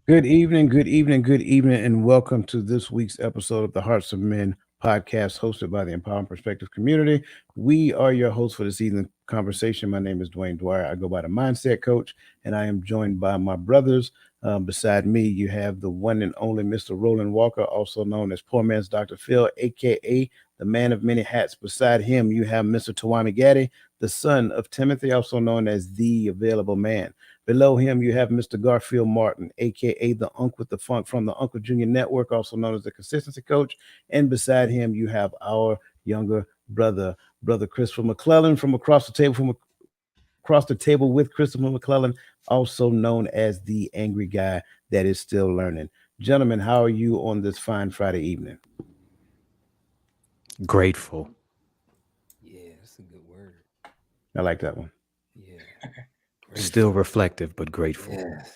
Good evening, and welcome to this week's episode of the Hearts of Men podcast hosted by the Empowerment Perspective community. We are your hosts for this evening conversation. My name is Dwayne Dwyer. I go by the Mindset Coach, and I am joined by my brothers. Beside me, you have the one and only Mr. Roland Walker, also known as Poor Man's Dr. Phil, aka the man of many hats. Beside him, you have Mr. Tawami Gaddy, the son of Timothy, also known as the Available Man. Below him, you have Mr. Garfield Martin, aka the Unc with the Funk from the Uncle Junior Network, also known as the Consistency Coach. And beside him, you have our younger brother, Brother Christopher McClellan, across the table with Christopher McClellan, also known as the angry guy that is still learning. Gentlemen, how are you on this fine Friday evening? Grateful. Yeah, that's a good word. I like that one. Yeah, Still grateful. reflective, but grateful. Yes.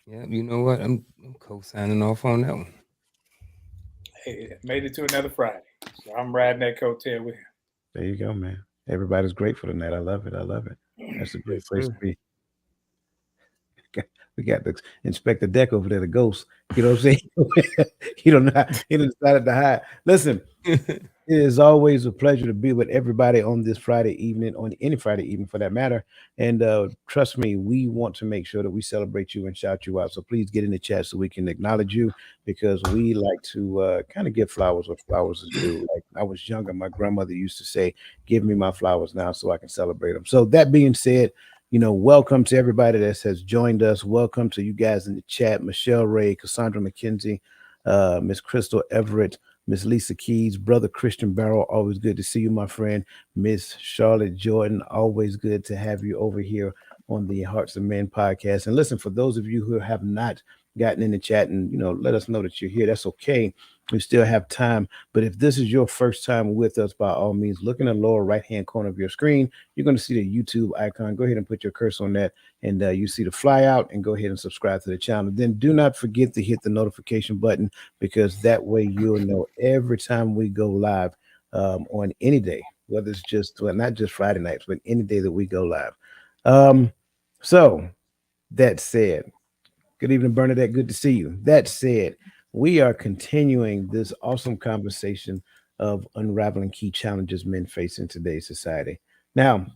Yeah, you know what? I'm co-signing off on that one. Hey, made it to another Friday. So I'm riding that coattail with him. There you go, man. Everybody's grateful tonight. I love it. I love it. That's a great Yes, place to sir. be. We got the Inspector Deck over there, the ghost. You know what I'm saying? he don't know. He done decided to hide. Listen, it is always a pleasure to be with everybody on this Friday evening, on any Friday evening for that matter. And trust me, we want to make sure that we celebrate you and shout you out. So please get in the chat so we can acknowledge you because we like to kind of give flowers what flowers is due. Like I was younger, my grandmother used to say, "Give me my flowers now so I can celebrate them." So that being said, welcome to everybody that has joined us. Welcome to you guys in the chat, Michelle Ray, Cassandra McKenzie, Miss Crystal Everett, Miss Lisa Keys, Brother Christian Barrow, always good to see you, my friend. Miss Charlotte Jordan, always good to have you over here on the Hearts of Men podcast. And listen, for those of you who have not gotten in the chat and let us know that you're here, that's okay. We still have time. But if this is your first time with us, by all means, look in the lower right hand corner of your screen. You're going to see the YouTube icon. Go ahead and put your cursor on that, and you see the fly out, and go ahead and subscribe to the channel. Then do not forget to hit the notification button because that way you'll know every time we go live on any day, whether it's just well, not just Friday nights, but any day that we go live. Um, so that said, good evening, Bernadette. Good to see you. That said, we are continuing this awesome conversation of unraveling key challenges men face in today's society. Now,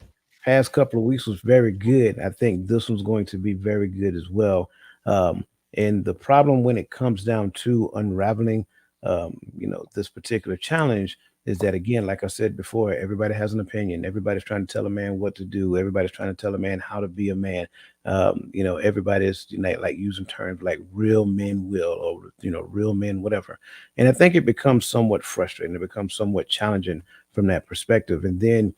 past couple of weeks was very good. I think this one's going to be very good as well. And the problem when it comes down to unraveling, this particular challenge is that again, like I said before, everybody has an opinion. Everybody's trying to tell a man what to do. Everybody's trying to tell a man how to be a man. Everybody's like using terms like real men will or real men whatever, and I think it becomes somewhat frustrating. It becomes somewhat challenging from that perspective, and then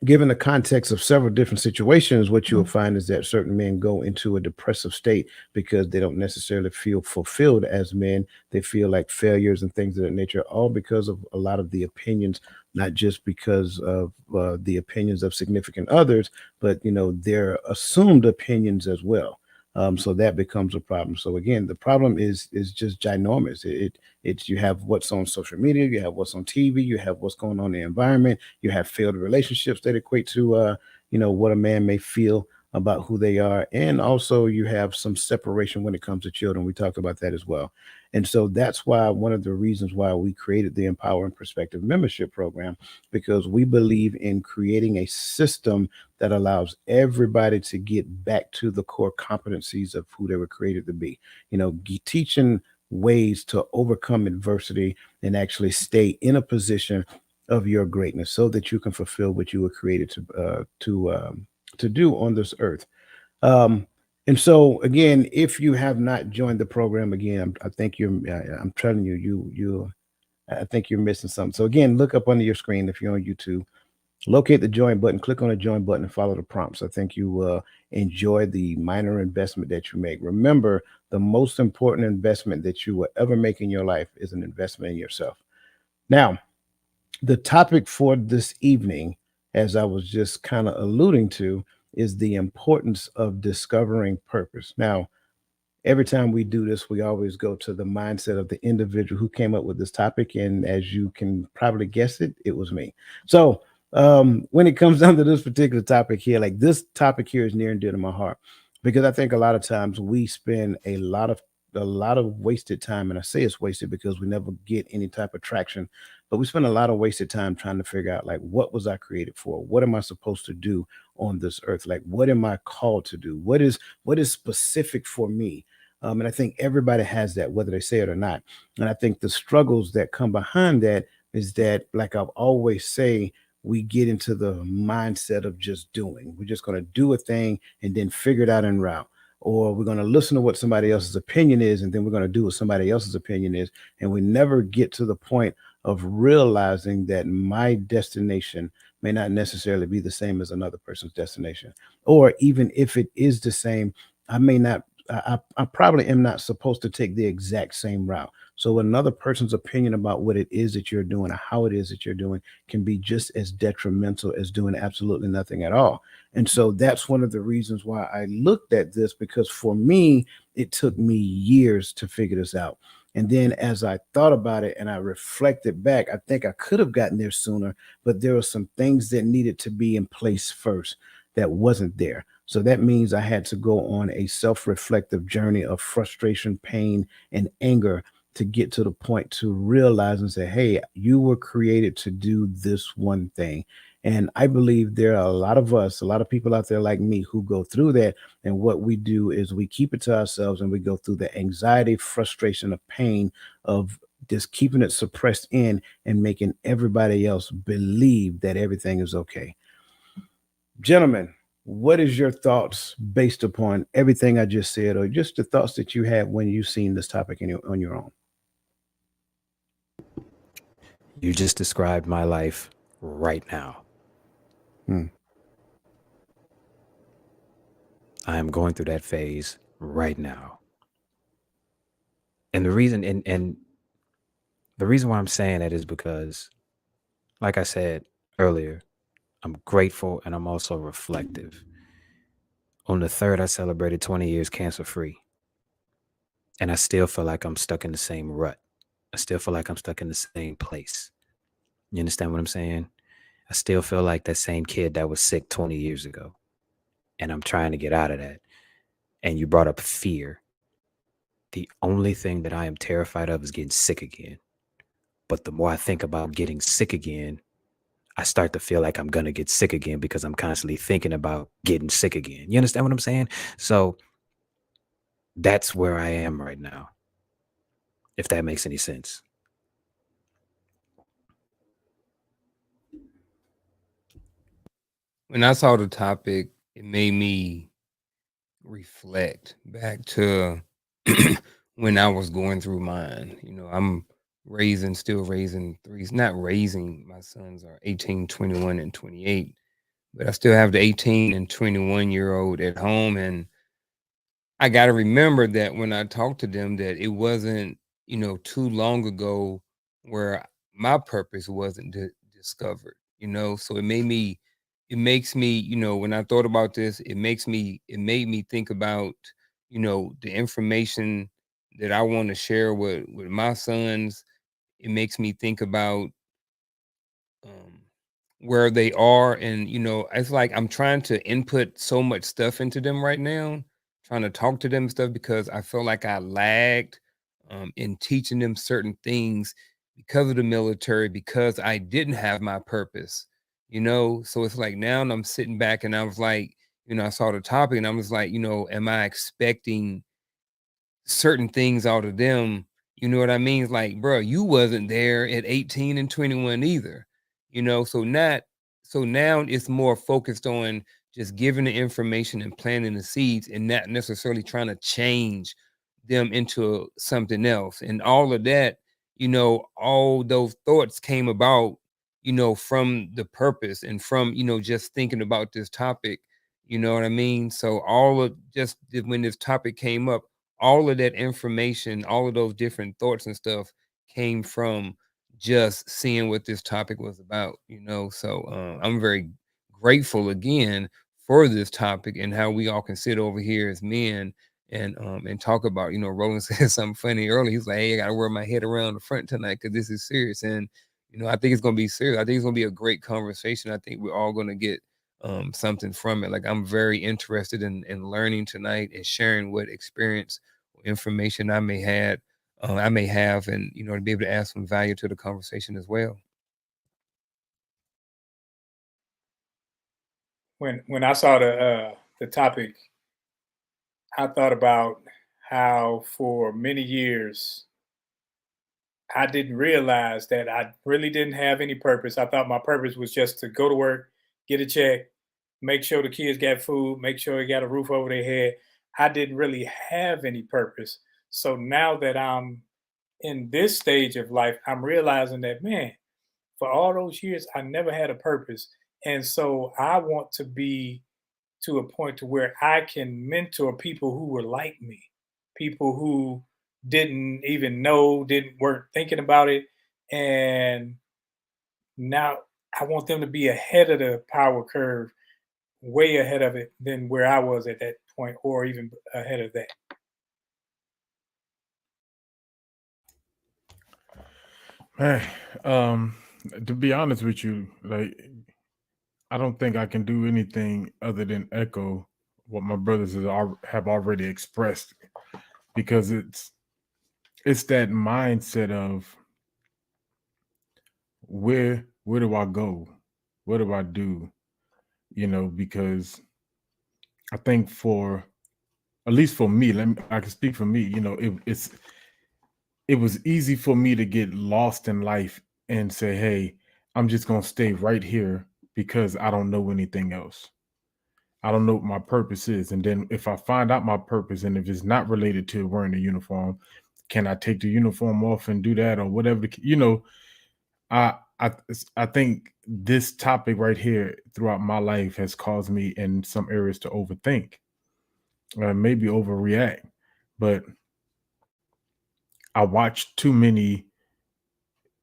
given the context of several different situations, what you'll find is that certain men go into a depressive state because they don't necessarily feel fulfilled as men. They feel like failures and things of that nature, all because of a lot of the opinions, not just because of the opinions of significant others, but their assumed opinions as well. So that becomes a problem. So again, the problem is just ginormous. It's you have what's on social media, you have what's on TV, you have what's going on in the environment, you have failed relationships that equate to what a man may feel about who they are, and also you have some separation when it comes to children. We talked about that as well. And so that's why one of the reasons why we created the Empower and Perspective membership program, because we believe in creating a system that allows everybody to get back to the core competencies of who they were created to be. Teaching ways to overcome adversity and actually stay in a position of your greatness so that you can fulfill what you were created to do on this earth. Um, and so again, if you have not joined the program, again, I think I'm telling you, I think you're missing something. So again, look up under your screen if you're on YouTube, locate the join button, click on the join button, and follow the prompts. I think you will enjoy the minor investment that you make. Remember, the most important investment that you will ever make in your life is an investment in yourself. Now, the topic for this evening, as I was just kind of alluding to, is the importance of discovering purpose. Now, every time we do this, we always go to the mindset of the individual who came up with this topic. And as you can probably guess it was me. So when it comes down to this particular topic here, like this topic here is near and dear to my heart. because I think a lot of times we spend a lot of wasted time, and I say it's wasted because we never get any type of traction, but we spend a lot of wasted time trying to figure out like what was I created for? What am I supposed to do on this earth? Like what am I called to do? What is specific for me? And I think everybody has that, whether they say it or not. And I think the struggles that come behind that is that, like I've always say, we get into the mindset of just doing. We're just going to do a thing and then figure it out en route. Or we're going to listen to what somebody else's opinion is, and then we're going to do what somebody else's opinion is. And we never get to the point of realizing that my destination may not necessarily be the same as another person's destination. Or even if it is the same, I may not, I probably am not supposed to take the exact same route. So another person's opinion about what it is that you're doing or how it is that you're doing can be just as detrimental as doing absolutely nothing at all. And so that's one of the reasons why I looked at this, because for me, it took me years to figure this out. And then as I thought about it and I reflected back, I think I could have gotten there sooner, but there were some things that needed to be in place first that wasn't there. So that means I had to go on a self reflective journey of frustration, pain, and anger to get to the point to realize and say, hey, you were created to do this one thing. And I believe there are a lot of us, a lot of people out there like me who go through that. And what we do is we keep it to ourselves and we go through the anxiety, frustration, of pain of just keeping it suppressed in and making everybody else believe that everything is okay. Gentlemen, what is your thoughts based upon everything I just said, or just the thoughts that you had when you seen this topic on your own? You just described my life right now. Hmm. I am going through that phase right now. And the reason why I'm saying that is because, like I said earlier, I'm grateful and I'm also reflective. On the 3rd, I celebrated 20 years cancer free. And I still feel like I'm stuck in the same rut. I still feel like I'm stuck in the same place. You understand what I'm saying? I still feel like that same kid that was sick 20 years ago. And I'm trying to get out of that. And you brought up fear. The only thing that I am terrified of is getting sick again. But the more I think about getting sick again, I start to feel like I'm going to get sick again because I'm constantly thinking about getting sick again. You understand what I'm saying? So that's where I am right now, if that makes any sense. When I saw the topic, it made me reflect back to when I was going through mine. I'm still raising threes, not raising. My sons are 18, 21, and 28, but I still have the 18 and 21-year-old at home. And I got to remember that when I talk to them, that it wasn't, too long ago where my purpose wasn't discovered, so it makes me, when I thought about this, it made me think about, the information that I want to share with my sons. It makes me think about um, where they are. And, it's like I'm trying to input so much stuff into them right now, trying to talk to them and stuff, because I feel like I lagged in teaching them certain things because of the military, because I didn't have my purpose, So it's like now I'm sitting back and I was like, I saw the topic and I was like, am I expecting certain things out of them? You know what I mean? It's like, bro, you wasn't there at 18 and 21 either. So now it's more focused on just giving the information and planting the seeds and not necessarily trying to change them into something else. And all of that, all those thoughts came about, from the purpose and from, just thinking about this topic. You know what I mean? So when this topic came up, all of that information, all of those different thoughts and stuff came from just seeing what this topic was about. So I'm very grateful again for this topic and how we all can sit over here as men and talk about, Roland said something funny earlier. He's like, hey, I gotta wear my head around the front tonight because this is serious. And I think it's gonna be serious. I think it's gonna be a great conversation. I think we're all gonna get something from it. Like, I'm very interested in learning tonight and sharing what experience or information I may have, and to be able to add some value to the conversation as well. When I saw the topic, I thought about how for many years I didn't realize that I really didn't have any purpose. I thought my purpose was just to go to work, get a check, make sure the kids got food, make sure they got a roof over their head. I didn't really have any purpose. So now that I'm in this stage of life, I'm realizing that, man, for all those years, I never had a purpose. And so I want to be to a point to where I can mentor people who were like me, people who didn't even know, didn't weren't thinking about it, and now I want them to be ahead of the power curve, way ahead of it than where I was at that point, or even ahead of that. Hey, to be honest with you, like I don't think I can do anything other than echo what my brothers have already expressed, because it's that mindset of where do I go, what do I do, because I think for at least for me, I can speak for me. It was easy for me to get lost in life and say, hey, I'm just going to stay right here because I don't know anything else. I don't know what my purpose is. And then if I find out my purpose, and if it's not related to wearing a uniform, can I take the uniform off and do that or whatever? I I I think this topic right here throughout my life has caused me in some areas to overthink, maybe overreact. But I watched too many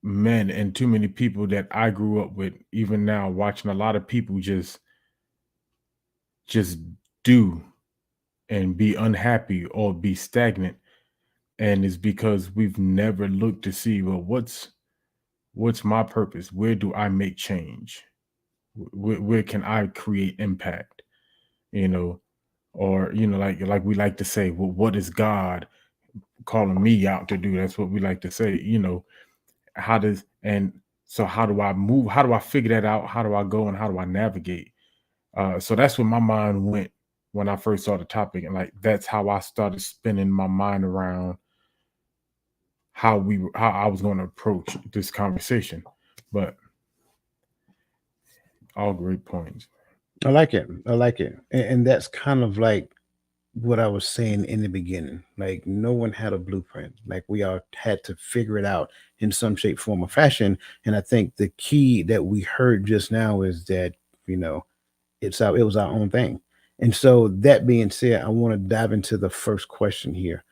men and too many people that I grew up with, even now watching a lot of people just do and be unhappy or be stagnant. And it's because we've never looked to see, well, what's my purpose? Where do I make change? Where can I create impact? You know, or like we like to say, well, what is God calling me out to do? That's what we like to say. How does and so how do I move? How do I figure that out? How do I go and how do I navigate? So that's where my mind went when I first saw the topic, and like that's how I started spinning my mind around how I was going to approach this conversation. But all great points. I like it. I like it. And that's kind of like what I was saying in the beginning. Like no one had a blueprint. Like we all had to figure it out in some shape, form, or fashion. And I think the key that we heard just now is that, you know, it was our own thing. And so that being said, I want to dive into the first question here.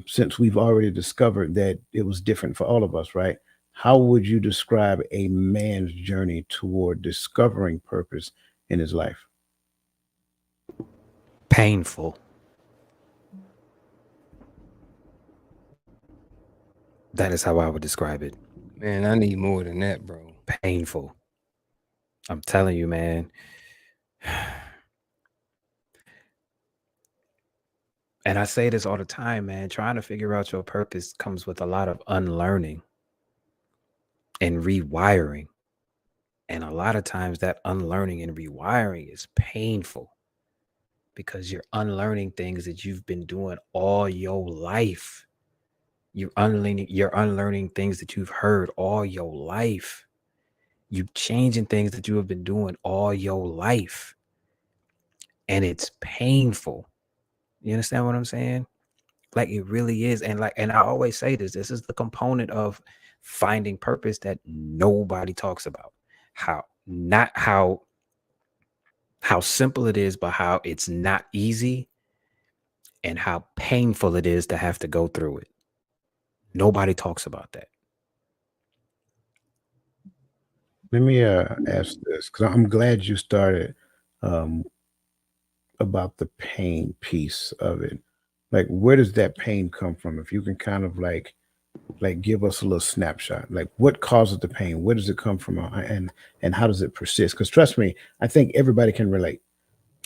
Since we've already discovered that it was different for all of us, right? How would you describe a man's journey toward discovering purpose in his life? Painful. That is how I would describe it. Man, I need more than that, bro. Painful. I'm telling you, man. And I say this all the time, man. Trying to figure out your purpose comes with a lot of unlearning and rewiring. And a lot of times that unlearning and rewiring is painful because you're unlearning things that you've been doing all your life. You're unlearning things that you've heard all your life. You're changing things that you have been doing all your life. And it's painful. You understand what I'm saying? Like it really is. And I always say this is the component of finding purpose that nobody talks about. Not how simple it is, but how it's not easy and how painful it is to have to go through it. Nobody talks about that. Let me ask this because I'm glad you started um, about the pain piece of it. Like, where does that pain come from? If you can kind of like Like, give us a little snapshot. Like, what causes the pain? Where does it come from? And how does it persist? Because trust me, I think everybody can relate.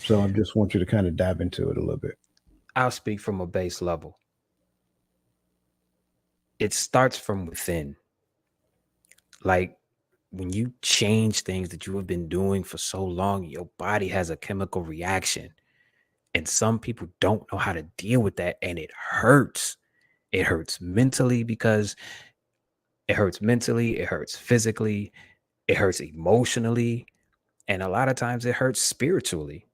So I just want you to kind of dive into it a little bit. I'll speak from a base level. It starts from within. Like when you change things that you have been doing for so long, your body has a chemical reaction. And some people don't know how to deal with that. And it hurts. It hurts mentally because it hurts mentally, it hurts physically, it hurts emotionally. And a lot of times it hurts spiritually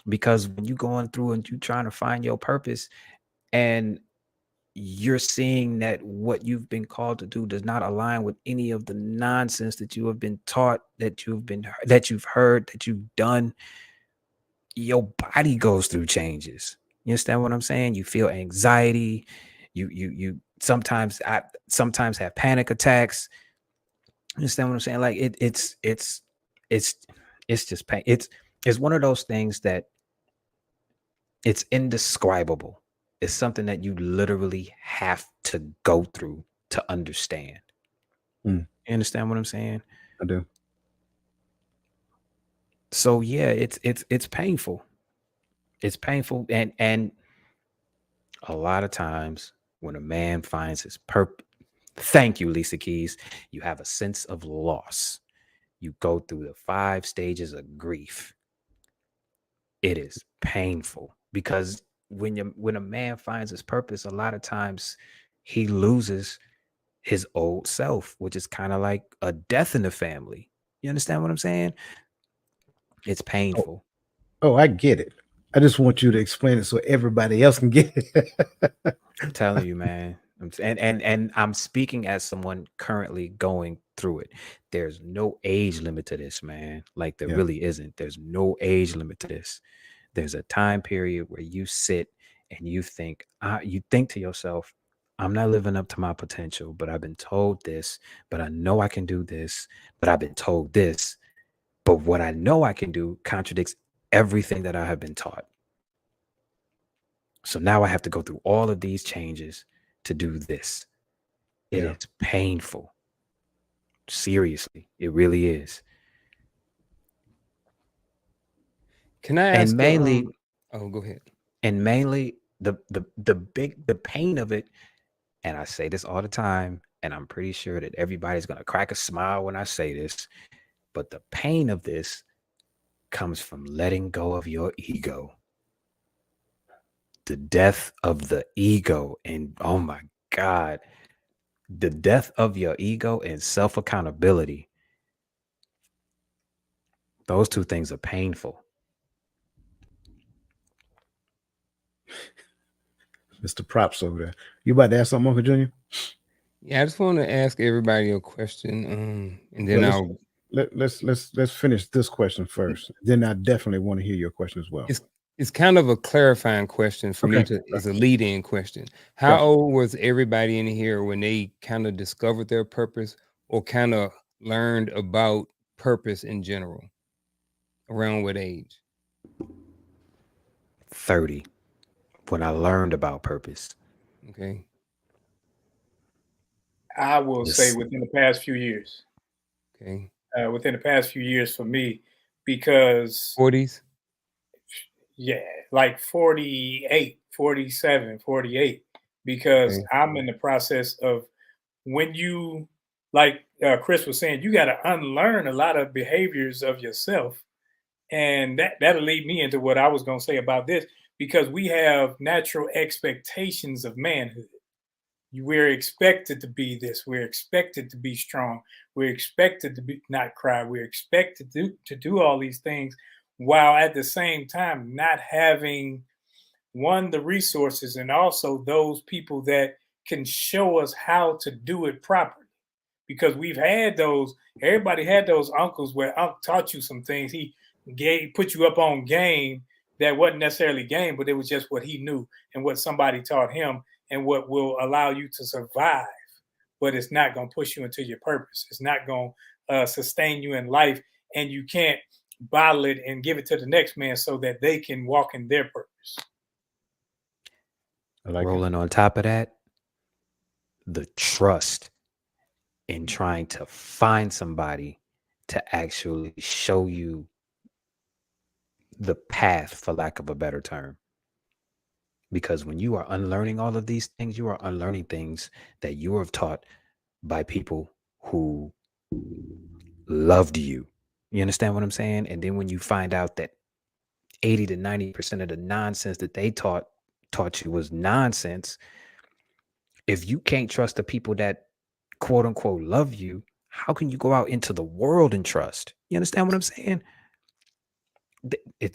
because when you're going through and you're trying to find your purpose and you're seeing that what you've been called to do does not align with any of the nonsense that you have been taught, that you've heard, that you've done, your body goes through changes. You understand what I'm saying? You feel anxiety. You sometimes have panic attacks. You understand what I'm saying? Like it's just pain. It's one of those things that it's indescribable. It's something that you literally have to go through to understand. Mm. You understand what I'm saying? I do. So yeah, it's painful. It's painful, and a lot of times when a man finds his purpose, thank you, Lisa Keys, you have a sense of loss. You go through the 5 stages of grief. It is painful because when a man finds his purpose, a lot of times he loses his old self, which is kind of like a death in the family. You understand what I'm saying? It's painful. Oh, I get it. I just want you to explain it so everybody else can get it. I'm telling you, man. And I'm speaking as someone currently going through it. There's no age limit to this, man. Like there Yeah. really isn't. There's no age limit to this. There's a time period where you sit and you think to yourself, I'm not living up to my potential, but I've been told this, but I know I can do this, but I've been told this. But what I know I can do contradicts everything that I have been taught. So now I have to go through all of these changes to do this. It Yeah. is painful. Seriously, it really is. Can I And ask? mainly, Oh, go ahead. and mainly the pain of it. And I say this all the time, and I'm pretty sure that everybody's gonna crack a smile when I say this. But the pain of this comes from letting go of your ego. The death of the ego, and oh my God, the death of your ego and self accountability. Those two things are painful. Mr. Props over there. You about to ask something, Uncle Junior? Yeah, I just want to ask everybody a question, and then Well, let's finish this question first. Then I definitely want to hear your question as well. It's kind of a clarifying question for me Okay. it's a lead-in question. How Gotcha. old was everybody in here when they kind of discovered their purpose or kind of learned about purpose in general? Around what age? 30, when I learned about purpose. Okay. I will say This within the past few years. Okay. Within the past few years for me, because 40s? yeah, like 48, 47, 48, because Okay. I'm in the process of when you, like Chris was saying, you got to unlearn a lot of behaviors of yourself. And that'll lead me into what I was going to say about this, because we have natural expectations of manhood. We're expected to be this. We're expected to be strong. We're expected to be not cry. We're expected to do all these things, while at the same time not having one, the resources, and also those people that can show us how to do it properly. Because we've had those, everybody had those uncles where Uncle taught you some things. He put you up on game that wasn't necessarily game, but it was just what he knew and what somebody taught him, and what will allow you to survive. But it's not going to push you into your purpose. It's not going to sustain you in life, and you can't bottle it and give it to the next man so that they can walk in their purpose. I like it. rolling on top of that, the trust in trying to find somebody to actually show you the path, for lack of a better term. Because when you are unlearning all of these things, you are unlearning things that you were taught by people who loved you. You understand what I'm saying? And then when you find out that 80 to 90% of the nonsense that they taught you was nonsense, if you can't trust the people that quote unquote love you, how can you go out into the world and trust? You understand what I'm saying?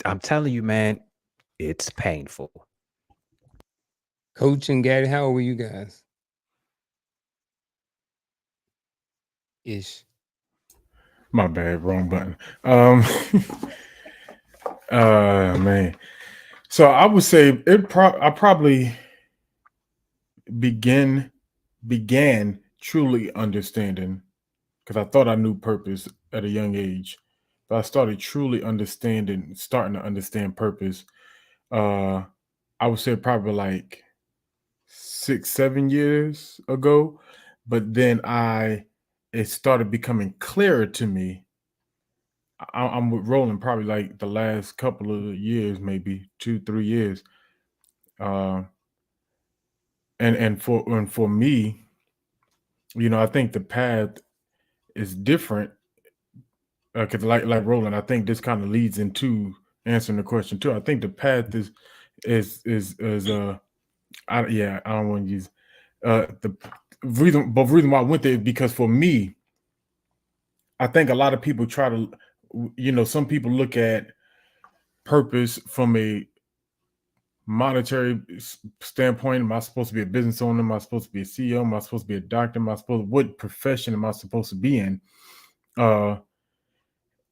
I'm telling you, man, it's painful. Coach and Gaddy, how old were you guys? Ish. My bad, wrong button. Man. So I would say I probably began truly understanding, because I thought I knew purpose at a young age, but I started truly starting to understand purpose. I would say probably like 6-7 years ago, but then it started becoming clearer to me. I'm with Roland probably like the last couple of years, maybe 2-3 years. And for me, I think the path is different, because like Roland, I think this kind of leads into answering the question too. I think the path I don't want to use the reason, but the reason why I went there is because for me, I think a lot of people try to, some people look at purpose from a monetary standpoint. Am I supposed to be a business owner? Am I supposed to be a CEO? Am I supposed to be a doctor? What profession am I supposed to be in?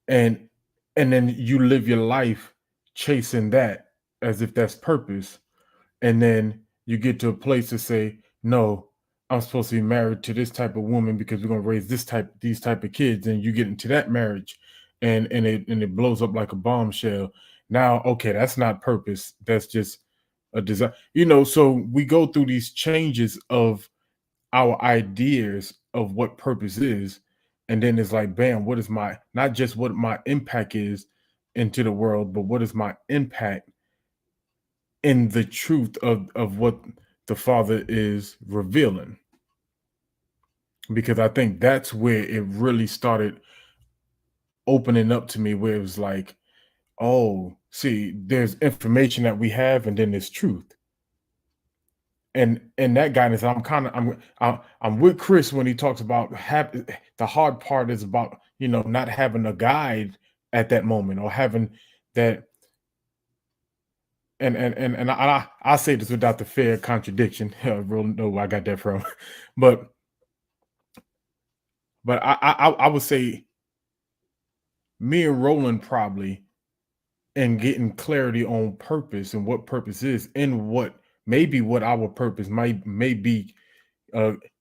And then you live your life chasing that as if that's purpose. And then you get to a place to say, no, I'm supposed to be married to this type of woman because we're going to raise these type of kids. And you get into that marriage and it blows up like a bombshell. Now, okay, that's not purpose. That's just a desire. So we go through these changes of our ideas of what purpose is. And then it's like, bam, what is not just what my impact is into the world, but what is my impact in the truth of what the Father is revealing. Because I think that's where it really started opening up to me, where it was like, oh, see, there's information that we have, and then there's truth. And that guidance, I'm with Chris when he talks about the hard part is about not having a guide at that moment, or having that. And I say this without the fair contradiction. I really know where I got that from, but I would say me and Roland probably, and getting clarity on purpose and what purpose is, and what our purpose may be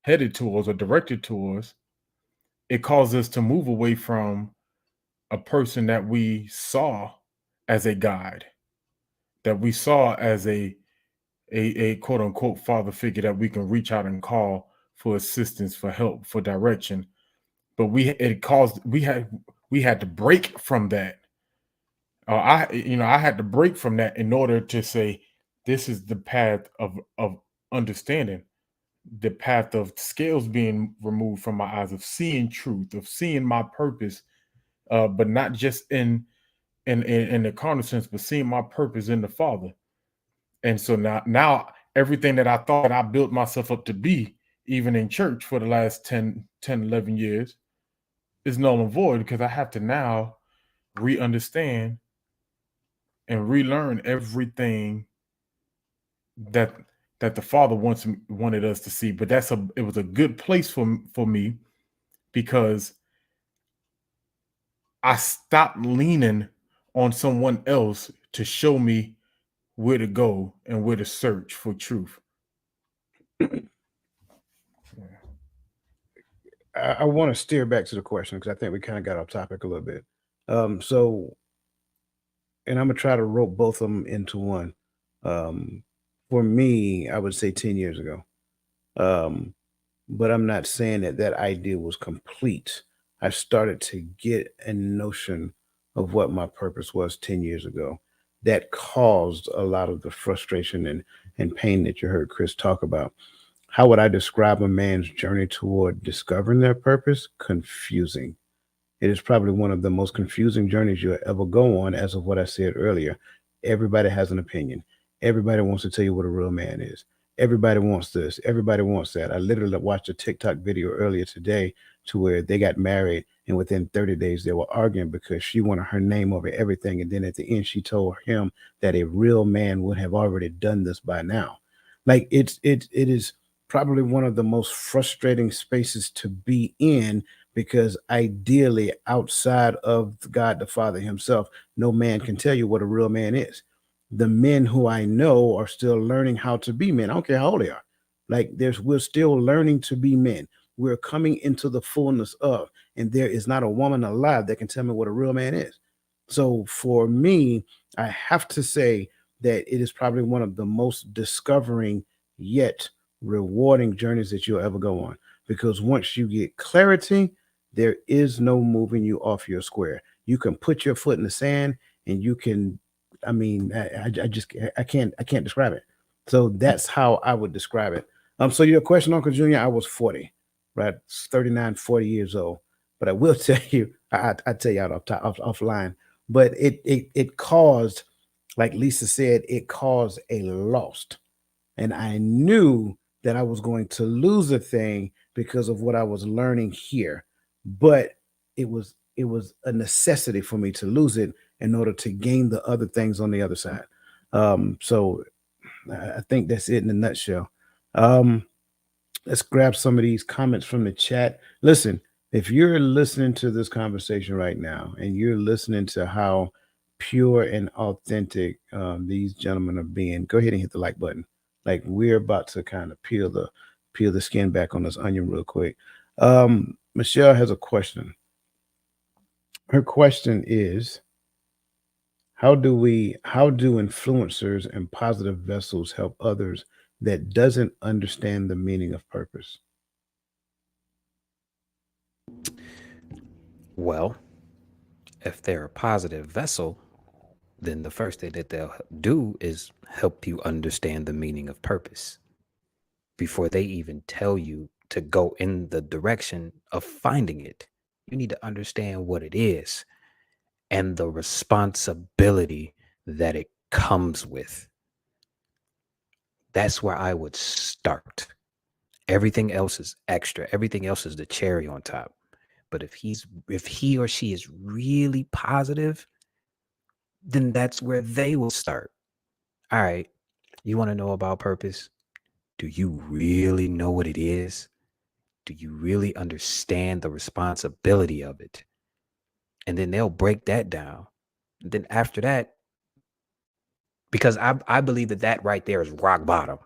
headed towards or directed towards. It caused us to move away from a person that we saw as a guide, that we saw as a quote unquote father figure that we can reach out and call for assistance, for help, for direction. But we had to break from that. I had to break from that in order to say, this is the path of understanding, the path of scales being removed from my eyes, of seeing truth, of seeing my purpose, but not just in the carnal sense, but seeing my purpose in the Father. And so now everything that I thought I built myself up to be, even in church for the last 10, 11 years, is null and void, because I have to now re-understand and relearn everything that the Father wanted us to see. But it was a good place for me, because I stopped leaning on someone else to show me where to go and where to search for truth. I want to steer back to the question because I think we kind of got off topic a little bit. So, and I'm gonna try to rope both of them into one. For me, I would say 10 years ago. Um, but I'm not saying that that idea was complete. I started to get a notion of what my purpose was 10 years ago. That caused a lot of the frustration and pain that you heard Chris talk about. How would I describe a man's journey toward discovering their purpose? Confusing. It is probably one of the most confusing journeys you'll ever go on, as of what I said earlier. Everybody has an opinion. Everybody wants to tell you what a real man is. Everybody wants this. Everybody wants that. I literally watched a TikTok video earlier today to where they got married, and within 30 days they were arguing because she wanted her name over everything. And then at the end, she told him that a real man would have already done this by now. Like it is probably one of the most frustrating spaces to be in, because ideally, outside of God the Father Himself, no man can tell you what a real man is. The men who I know are still learning how to be men. I don't care how old they are. Like we're still learning to be men. We're coming into the fullness of, and there is not a woman alive that can tell me what a real man is. So for me, I have to say that it is probably one of the most discovering yet rewarding journeys that you'll ever go on. Because once you get clarity, there is no moving you off your square. You can put your foot in the sand and you can, I mean, I just, I can't describe it. So that's how I would describe it. So your question, Uncle Junior, I was 40, right? 39, 40 years old. But I will tell you, I tell you out offline, but it caused, like Lisa said, it caused a loss. And I knew that I was going to lose a thing because of what I was learning here. But it was a necessity for me to lose it in order to gain the other things on the other side. So I think that's it in a nutshell. Um, let's grab some of these comments from the chat. Listen, if you're listening to this conversation right now and you're listening to how pure and authentic these gentlemen are being, go ahead and hit the like button. Like we're about to kind of peel the skin back on this onion real quick. Michelle has a question. Her question is, how do influencers and positive vessels help others that doesn't understand the meaning of purpose? Well, if they're a positive vessel, then the first thing that they'll do is help you understand the meaning of purpose before they even tell you to go in the direction of finding it. You need to understand what it is and the responsibility that it comes with. That's where I would start. Everything else is extra. Everything else is the cherry on top. But if he or she is really positive, then that's where they will start. All right, you want to know about purpose? Do you really know what it is? Do you really understand the responsibility of it? And then they'll break that down. And then after that, because I believe that right there is rock bottom,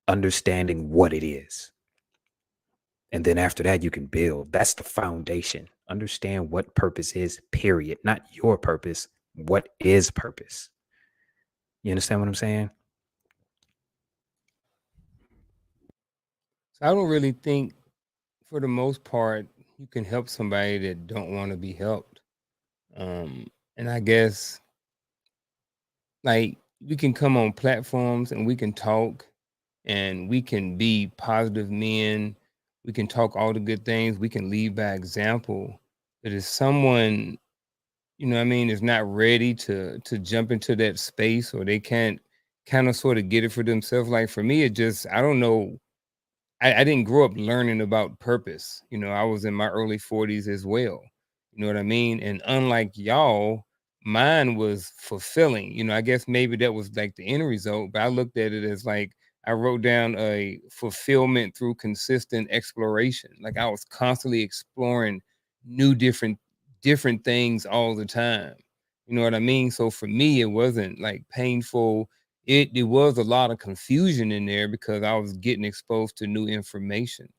understanding what it is. And then after that, you can build. That's the foundation. Understand what purpose is, period. Not your purpose. What is purpose? You understand what I'm saying? So I don't really think, for the most part, you can help somebody that don't want to be helped. And I guess, like, we can come on platforms and we can talk and we can be positive men. We can talk all the good things. We can lead by example. But if someone, is not ready to jump into that space, or they can't kind of sort of get it for themselves. Like for me, I don't know. I didn't grow up learning about purpose. I was in my early 40s as well. You know what I mean? And unlike y'all, mine was fulfilling. I guess maybe that was like the end result, but I looked at it as like I wrote down a fulfillment through consistent exploration. Like I was constantly exploring new different things all the time. You know what I mean? So for me, it wasn't like painful. It was a lot of confusion in there because I was getting exposed to new information.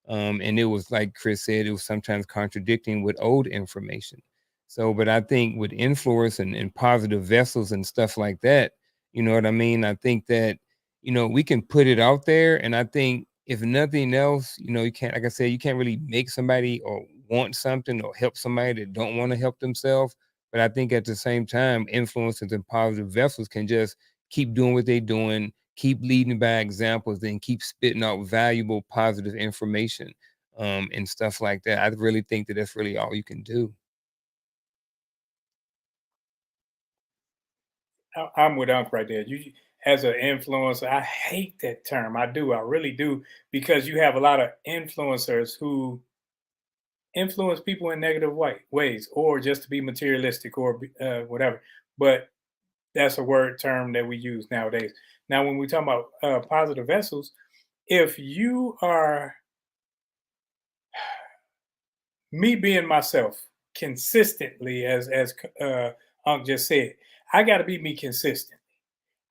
And it was, like Chris said, it was sometimes contradicting with old information. So, but I think with influence and positive vessels and stuff like that, you know what I mean? I think that, we can put it out there. And I think if nothing else, you can't, like I said, you can't really make somebody or want something or help somebody that don't want to help themselves. But I think at the same time, influencers and positive vessels can just keep doing what they're doing, keep leading by examples, then keep spitting out valuable, positive information and stuff like that. I really think that that's really all you can do. I'm with Unc right there. You, as an influencer, I hate that term. I do. I really do, because you have a lot of influencers who influence people in negative ways, or just to be materialistic, or whatever. But that's a word term that we use nowadays. Now, when we talk about positive vessels, if you are me being myself consistently, as Unc just said, I got to be me consistent.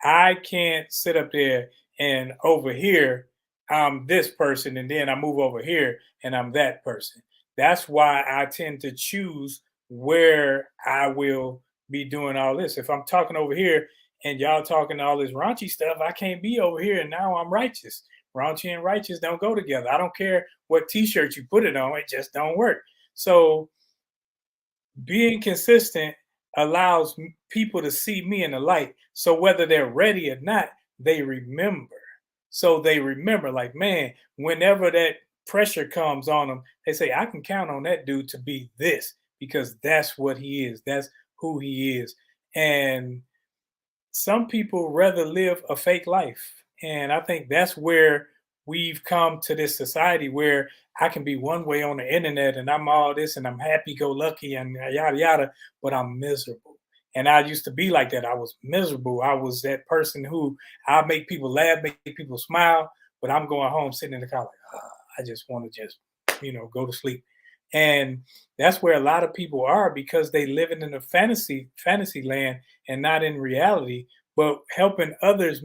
I can't sit up there and over here I'm this person, and then I move over here and I'm that person. That's why I tend to choose where I will be doing all this. If I'm talking over here and y'all talking all this raunchy stuff, I can't be over here and now I'm righteous. Raunchy and righteous don't go together. I don't care what t-shirt you put it on, it just don't work. So being consistent allows people to see me in the light. So whether they're ready or not, they remember. So they remember, like, man, whenever that pressure comes on them, they say, I can count on that dude to be this, because that's what he is. That's who he is. And some people rather live a fake life. And I think that's where we've come to this society where I can be one way on the internet and I'm all this and I'm happy go lucky and yada yada, but I'm miserable. And I used to be like that. I was miserable. I was that person who I make people laugh, make people smile, but I'm going home sitting in the car like, I just want to just, go to sleep. And that's where a lot of people are, because they living in a fantasy land and not in reality. But helping others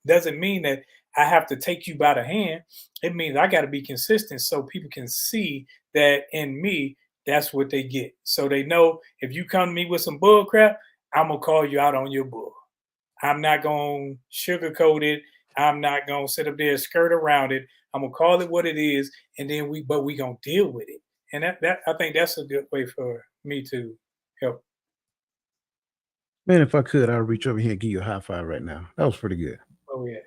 doesn't mean that I have to take you by the hand. It means I got to be consistent so people can see that in me, that's what they get. So they know if you come to me with some bull crap, I'm gonna call you out on your bull. I'm not gonna sugarcoat it. I'm not gonna sit up there and skirt around it. I'm gonna call it what it is, and then we gonna deal with it. And that I think that's a good way for me to help. Man, if I could, I'd reach over here and give you a high five right now. That was pretty good. Oh yeah.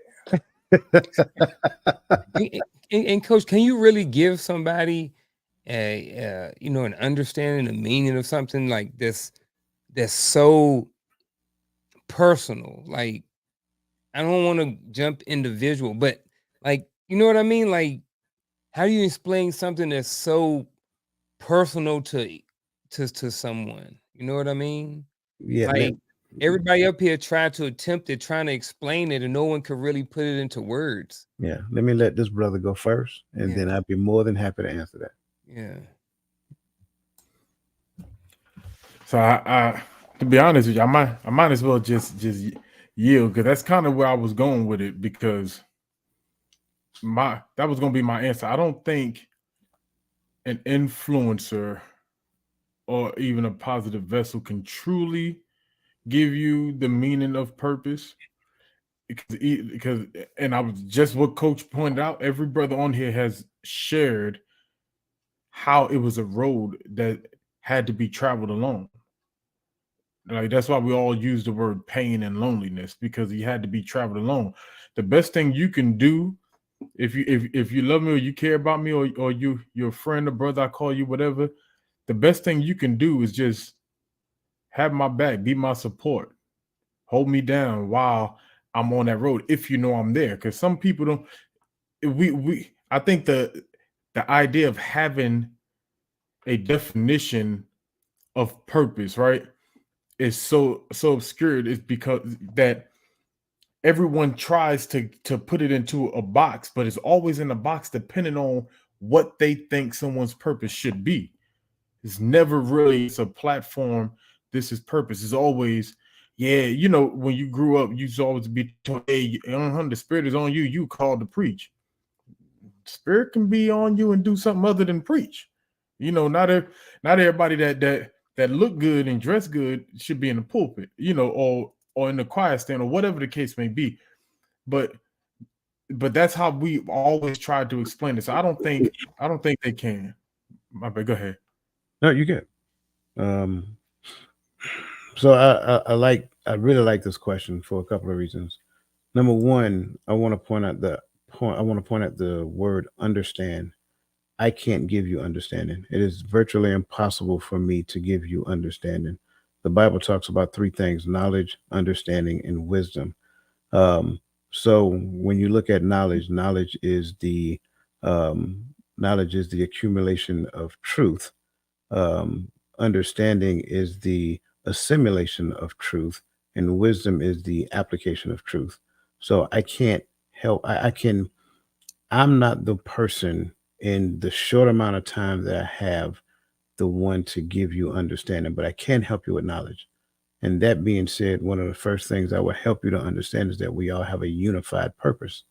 And Coach, can you really give somebody an understanding, a meaning of something like this that's so personal? Like, I don't want to jump individual, but like, you know what I mean? Like, how do you explain something that's so personal to someone? You know what I mean? Yeah, Like, everybody up here trying to explain it, and no one could really put it into words. yeah. Let me let this brother go first, and then I'd be more than happy to answer that. Yeah. So I to be honest with you, I might as well just yield, because that's kind of where I was going with it, because that was going to be my answer. I don't think an influencer or even a positive vessel can truly give you the meaning of purpose, because and I was just what Coach pointed out, every brother on here has shared how it was a road that had to be traveled alone. Like, that's why we all use the word pain and loneliness, because he had to be traveled alone. The best thing you can do, if you love me or you care about me, or you're a friend or brother, I call you whatever, the best thing you can do is just have my back, be my support, hold me down while I'm on that road, if you know I'm there. Because some people don't. I think the idea of having a definition of purpose, right, is so obscured, is because that everyone tries to put it into a box, but it's always in a box depending on what they think someone's purpose should be. It's never really, it's a platform, this is purpose. It's always, when you grew up, you used to always be told, hey, the spirit is on you, you called to preach. Spirit can be on you and do something other than preach. Not everybody that look good and dress good should be in the pulpit, or in the choir stand, or whatever the case may be. But but that's how we always try to explain it. So I don't think they can. My bad. Go ahead. No, you get. So I really like this question for a couple of reasons. Number one, I want to point out the word understand. I can't give you understanding. It is virtually impossible for me to give you understanding. The Bible talks about three things: knowledge, understanding, and wisdom. Um, so when you look at knowledge, um, knowledge is the accumulation of truth. Um, Understanding is the assimilation of truth, and wisdom is the application of truth. So I can't help. I can. I'm not the person in the short amount of time that I have, the one to give you understanding, but I can help you with knowledge. And that being said, one of the first things I would help you to understand is that we all have a unified purpose.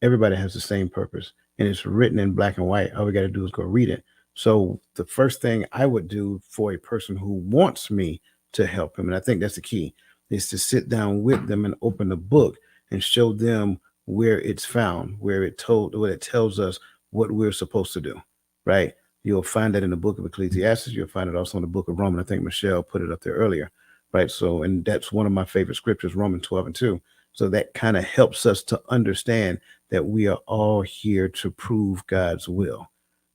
Everybody has the same purpose, and it's written in black and white. All we got to do is go read it. So the first thing I would do for a person who wants me to help him, and I think that's the key, is to sit down with them and open the book and show them where it's found, where it tells us what we're supposed to do. Right? You'll find that in the book of Ecclesiastes. You'll find it also in the book of Romans. I think Michelle put it up there earlier. Right. So, and that's one of my favorite scriptures, Romans 12:2. So that kind of helps us to understand that we are all here to prove God's will,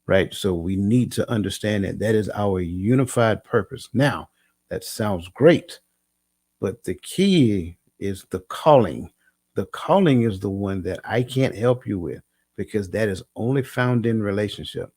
right? So we need to understand that that is our unified purpose. Now, that sounds great, but the key is the calling. The calling is the one that I can't help you with because that is only found in relationship.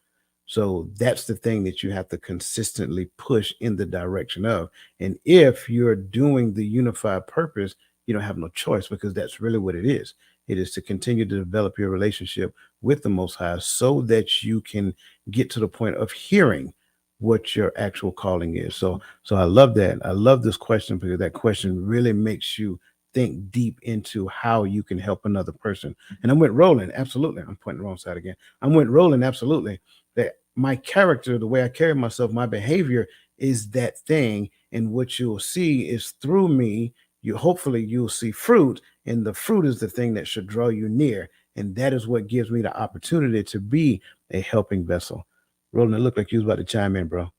So that's the thing that you have to consistently push in the direction of. And if you're doing the unified purpose, you don't have no choice because that's really what it is. It is to continue to develop your relationship with the Most High so that you can get to the point of hearing what your actual calling is. So I love that. I love this question because that question really makes you think deep into how you can help another person. And I went rolling, absolutely. I'm pointing the wrong side again. I went rolling, absolutely. That my character, the way I carry myself, my behavior is that thing. And what you'll see is through me, you'll see fruit, and the fruit is the thing that should draw you near. And that is what gives me the opportunity to be a helping vessel. Roland, it looked like you was about to chime in, bro.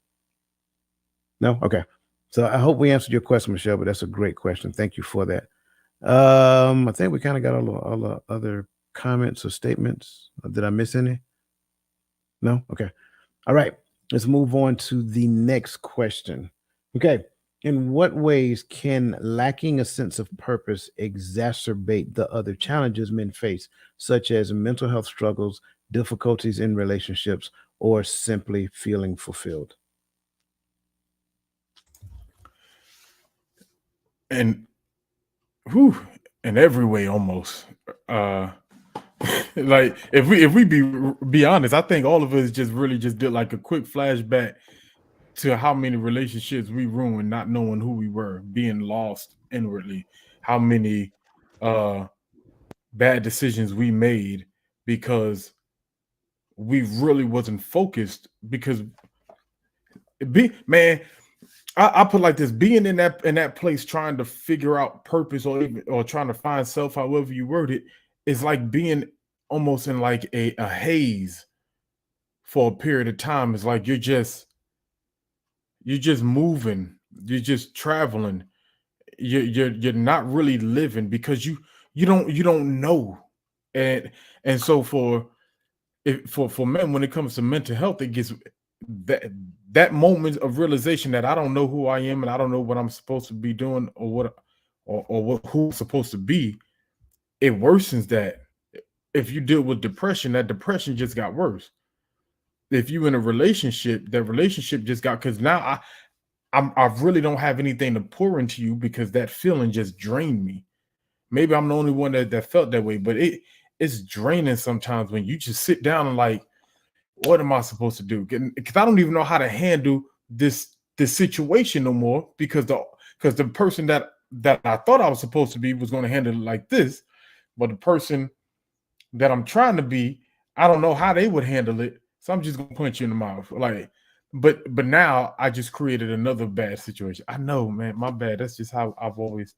No? Okay. So I hope we answered your question, Michelle, but that's a great question. Thank you for that. I think we kind of got all the other comments or statements. Did I miss any? No? Okay. All right. Let's move on to the next question. Okay. In what ways can lacking a sense of purpose exacerbate the other challenges men face, such as mental health struggles, difficulties in relationships, or simply feeling fulfilled? And whew, in every way almost. Like if we be honest, I think all of us just really just did like a quick flashback to how many relationships we ruined not knowing who we were, being lost inwardly, how many bad decisions we made because we really wasn't focused. Because I put like this: being in that place, trying to figure out purpose or trying to find self, however you word it, is like being almost in like a haze for a period of time. It's like you're just moving, you're just traveling, you're not really living because you don't know. And so for men, when it comes to mental health, it gets that moment of realization that I don't know who I am and I don't know what I'm supposed to be doing or who I'm supposed to be. It worsens that. If you deal with depression, that depression just got worse. If you in a relationship, that relationship just got, because now I really don't have anything to pour into you because that feeling just drained me. Maybe I'm the only one that felt that way, but it's draining sometimes when you just sit down and like, what am I supposed to do? Because I don't even know how to handle this situation no more because the person that I thought I was supposed to be was going to handle it like this, but the person that I'm trying to be, I don't know how they would handle it. So I'm just gonna punch you in the mouth. Like, but now I just created another bad situation. I know, man, my bad. That's just how I've always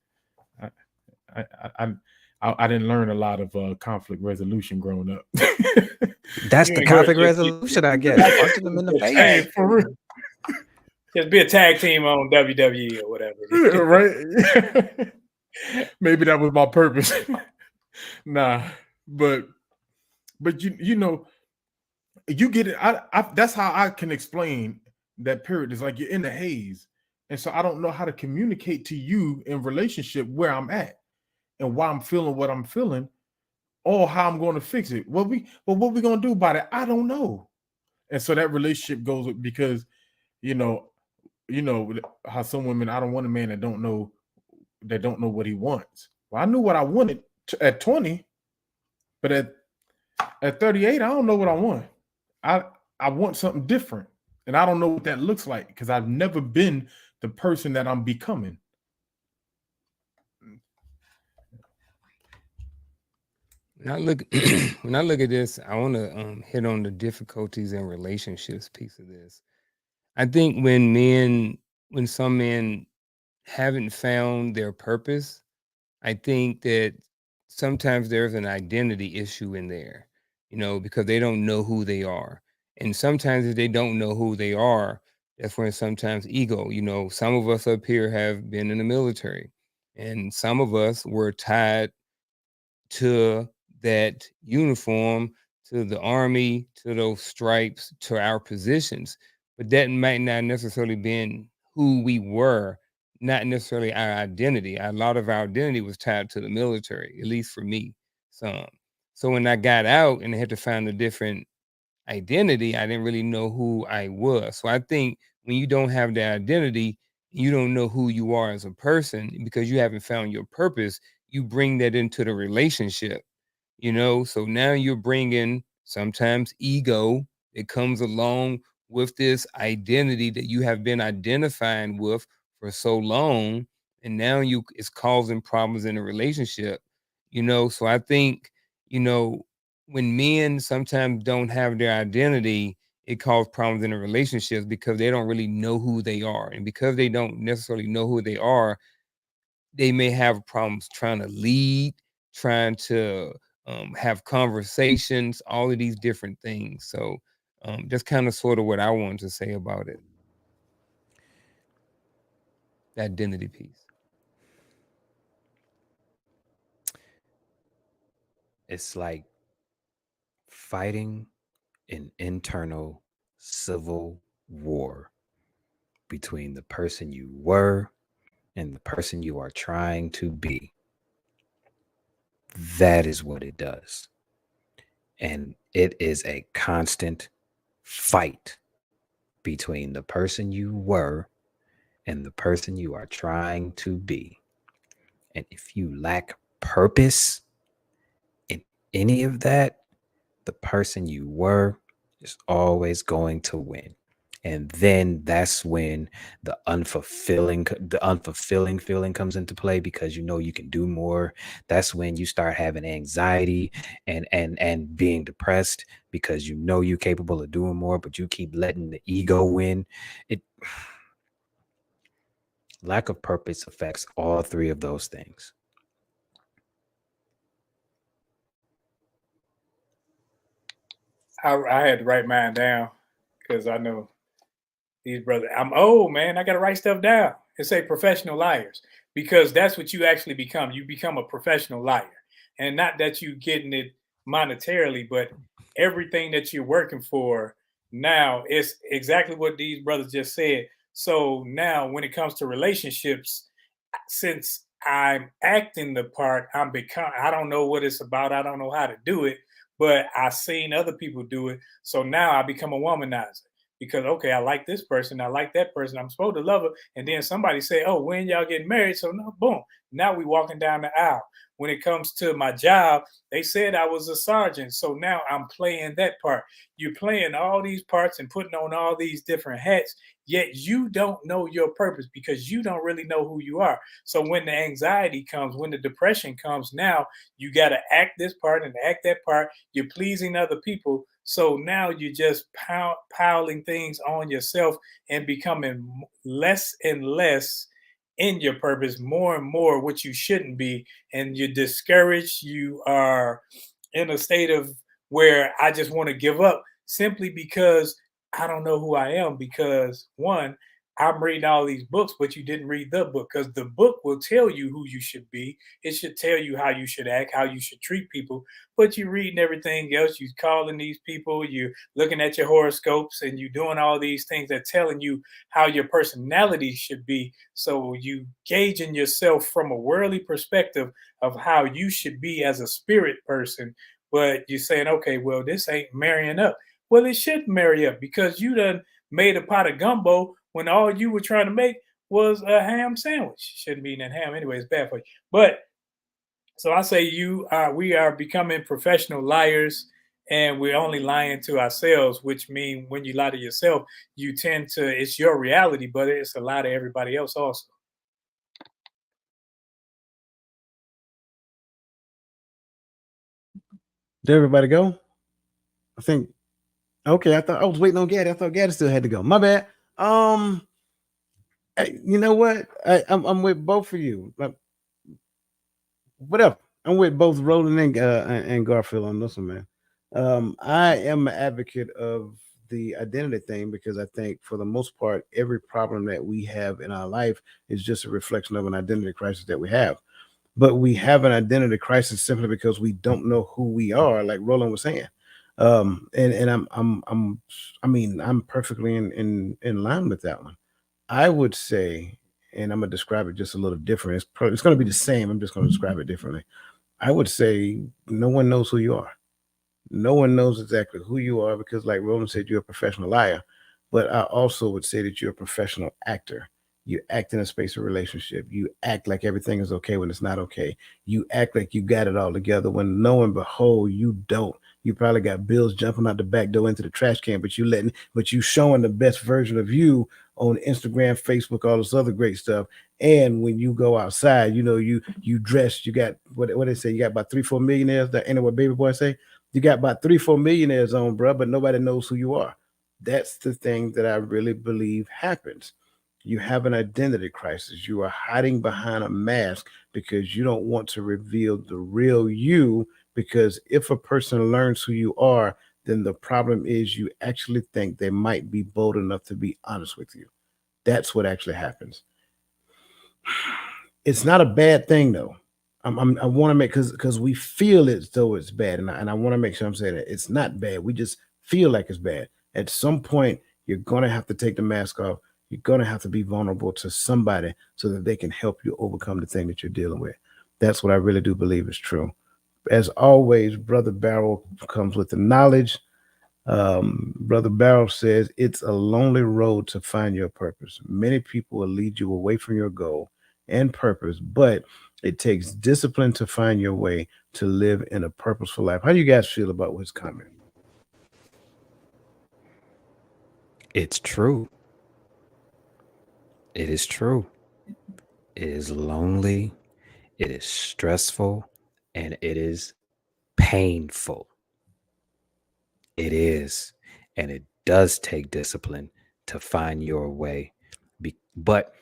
I didn't learn a lot of conflict resolution growing up. That's You the ain't got conflict to resolution, I guess. Punching them in the face. Hey, for real. Just be a tag team on WWE or whatever. Right? Maybe that was my purpose. Nah, but you know, you get it. That's how I can explain that period. It's like you're in the haze, and so I don't know how to communicate to you in relationship where I'm at and why I'm feeling what I'm feeling, or how I'm going to fix it. What we gonna do about it? I don't know. And so that relationship goes because you know how some women, I don't want a man that don't know what he wants. Well, I knew what I wanted at 20, but at 38, I don't know what I want. I want something different, and I don't know what that looks like because I've never been the person that I'm becoming. When I look when I look at this, I want to hit on the difficulties in relationships piece of this. I think when some men haven't found their purpose, I think that sometimes there's an identity issue in there, because they don't know who they are. And sometimes if they don't know who they are, that's when sometimes ego, some of us up here have been in the military, and some of us were tied to that uniform, to the army, to those stripes, to our positions. But that might not necessarily been who we were, not necessarily our identity. A lot of our identity was tied to the military, at least for me, some. So when I got out and I had to find a different identity, I didn't really know who I was. So I think when you don't have the identity, you don't know who you are as a person because you haven't found your purpose. You bring that into the relationship, so now you're bringing sometimes ego that comes along with this identity that you have been identifying with for so long, and now it's causing problems in a relationship. So I think, when men sometimes don't have their identity, it causes problems in the relationships because they don't really know who they are. And because they don't necessarily know who they are, they may have problems trying to lead, trying to have conversations, all of these different things. So that's kind of sort of what I wanted to say about it. The identity piece. It's like fighting an internal civil war between the person you were and the person you are trying to be. That is what it does. And it is a constant fight between the person you were and the person you are trying to be. And if you lack purpose in any of that, the person you were is always going to win. And then that's when the unfulfilling feeling comes into play because you can do more. That's when you start having anxiety and being depressed because you're capable of doing more, but you keep letting the ego win. Lack of purpose affects all three of those things. I had to write mine down because I know these brothers. I'm old, man. I got to write stuff down and say professional liars because that's what you actually become. You become a professional liar, and not that you getting it monetarily, but everything that you're working for now is exactly what these brothers just said. So now, when it comes to relationships, since I'm acting the part, I don't know what it's about. I don't know how to do it, but I've seen other people do it. So now I become a womanizer because okay, I like this person, I like that person, I'm supposed to love her, and then somebody say, "Oh, when y'all getting married?" So no, boom, now we walking down the aisle. When it comes to my job, they said I was a sergeant, so now I'm playing that part. You're playing all these parts and putting on all these different hats, yet you don't know your purpose because you don't really know who you are. So when the anxiety comes, when the depression comes, now you got to act this part and act that part. You're pleasing other people. So now you're just piling things on yourself and becoming less and less in your purpose more and more what you shouldn't be, and you're discouraged. You are in a state of where I just want to give up simply because I don't know who I am. Because one, I'm reading all these books, but you didn't read the book, because the book will tell you who you should be. It should tell you how you should act, how you should treat people. But you're reading everything else. You're calling these people, you're looking at your horoscopes, and you're doing all these things that telling you how your personality should be. So you gauging yourself from a worldly perspective of how you should be as a spirit person. But you're saying, okay, well, this ain't marrying up. Well, it should marry up, because you done made a pot of gumbo when all you were trying to make was a ham sandwich. Shouldn't be eating that ham anyway, it's bad for you. But so I say we are becoming professional liars, and we're only lying to ourselves, which means when you lie to yourself, you tend to, it's your reality, but it's a lie to everybody else also. Did everybody go? I think. Okay, I thought I was waiting on Gaddy. I thought Gaddy still had to go. My bad. You know what? I'm with both of you. Like, whatever. I'm with both Roland and Garfield on this one, man. I am an advocate of the identity thing, because I think for the most part, every problem that we have in our life is just a reflection of an identity crisis that we have. But we have an identity crisis simply because we don't know who we are, like Roland was saying. And I'm perfectly in line with that one. I would say, and I'm gonna describe it just a little different. It's going to be the same. I'm just going to describe it differently. I would say no one knows who you are. No one knows exactly who you are, because, like Roland said, you're a professional liar. But I also would say that you're a professional actor. You act in a space of relationship. You act like everything is okay when it's not okay. You act like you got it all together when, lo and behold, you don't. You probably got bills jumping out the back door into the trash can, but you showing the best version of you on Instagram, Facebook, all this other great stuff. And when you go outside, you dress, you got what they say, you got about 3, 4 millionaires. That ain't what baby boy say. You got about 3, 4 millionaires on, bro, but nobody knows who you are. That's the thing that I really believe happens. You have an identity crisis. You are hiding behind a mask because you don't want to reveal the real you. Because if a person learns who you are, then the problem is you actually think they might be bold enough to be honest with you. That's what actually happens. It's not a bad thing though. I want to make, because we feel it as though it's bad, and I want to make sure I'm saying that it's not bad. We just feel like it's bad. At some point, you're gonna have to take the mask off. You're gonna have to be vulnerable to somebody so that they can help you overcome the thing that you're dealing with. That's what I really do believe is true. As always, Brother Barrel comes with the knowledge. Brother Barrel says it's a lonely road to find your purpose. Many people will lead you away from your goal and purpose, but it takes discipline to find your way to live in a purposeful life. How do you guys feel about his comment? It's true. It is true. It is lonely. It is stressful, and it is painful. It is. And it does take discipline to find your way. But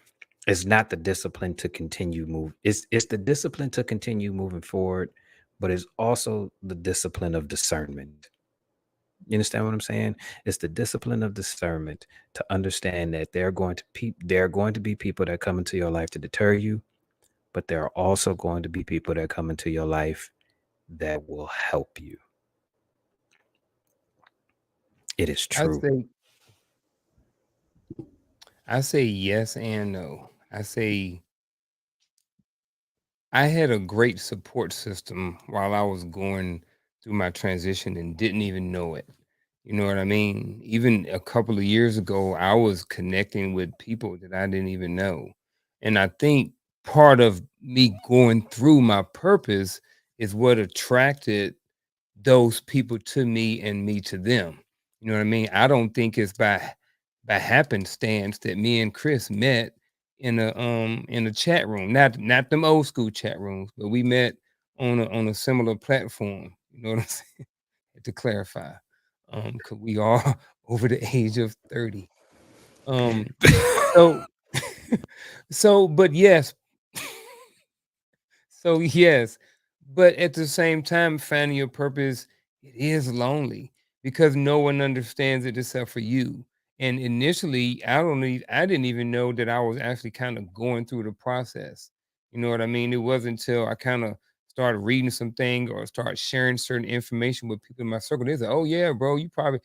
it's not the discipline to continue move. It's the discipline to continue moving forward, but it's also the discipline of discernment. You understand what I'm saying? It's the discipline of discernment to understand that there are going to be people that come into your life to deter you, but there are also going to be people that come into your life that will help you. It is I true. say yes and no. I had a great support system while I was going through my transition and didn't even know it. You know what I mean? Even a couple of years ago, I was connecting with people that I didn't even know. And I think part of me going through my purpose is what attracted those people to me and me to them. You know what I mean? I don't think it's by happenstance that me and Chris met in a chat room. Not them old school chat rooms, but we met on a similar platform. You know what I'm saying? To clarify. Cause we are over the age of 30. So So, but yes. So yes, but at the same time, finding your purpose, it is lonely because no one understands it except for you. And initially, I didn't even know that I was actually kind of going through the process. You know what I mean? It wasn't until I kind of started reading something or started sharing certain information with people in my circle. They said, "Oh yeah, bro, you probably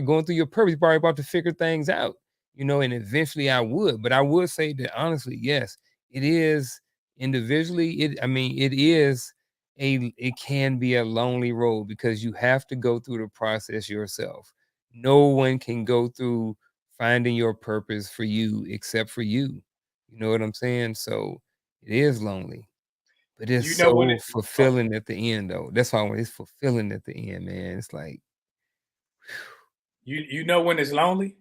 going through your purpose. You're probably about to figure things out." You know, and eventually I would. But I would say that honestly, yes, it is individually. It can be a lonely road because you have to go through the process yourself. No one can go through finding your purpose for you except for you. You know what I'm saying? So it is lonely, but it's You know when so it oh, fulfilling at the end, though. That's why it's fulfilling at the end, man. It's like, you know when it's lonely?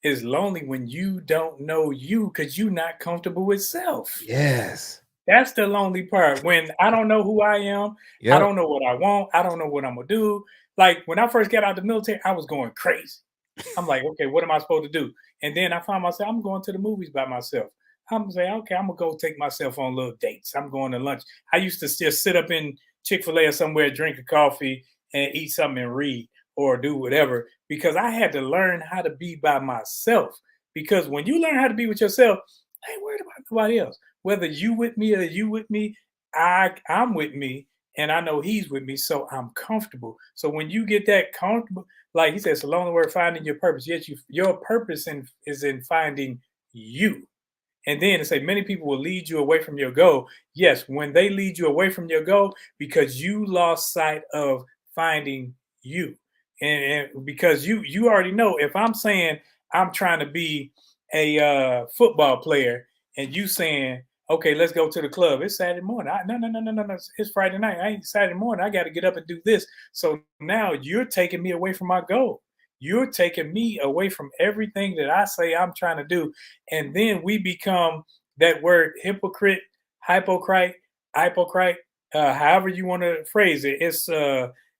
It's lonely when you don't know you because you're not comfortable with self. yes, That's the lonely part. When I don't know who I am, I yep. don't know what I want, I don't know what I'm gonna do. Like when I first got out of the military, I was going crazy. I'm like, okay, what am I supposed to do? And then I find myself, I'm going to the movies by myself. I'm gonna say, okay, I'm gonna go take myself on little dates. I'm going to lunch. I used to just sit up in Chick-fil-A or somewhere, drink a coffee and eat something and read or do whatever because I had to learn how to be by myself. Because when you learn how to be with yourself, I ain't worried about nobody else. Whether you with me or you with me, I'm with me and I know he's with me, so I'm comfortable. So when you get that comfortable, like he says, along the word finding your purpose. Yes, your purpose is in finding you. And then to say many people will lead you away from your goal. Yes, when they lead you away from your goal because you lost sight of finding you. And because you already know if I'm saying I'm trying to be a football player and you saying, okay, let's go to the club. It's Saturday morning. No. It's Friday night. I ain't Saturday morning. I got to get up and do this. So now you're taking me away from my goal. You're taking me away from everything that I say I'm trying to do, and then we become that word hypocrite, hypocrite, however you want to phrase it. It's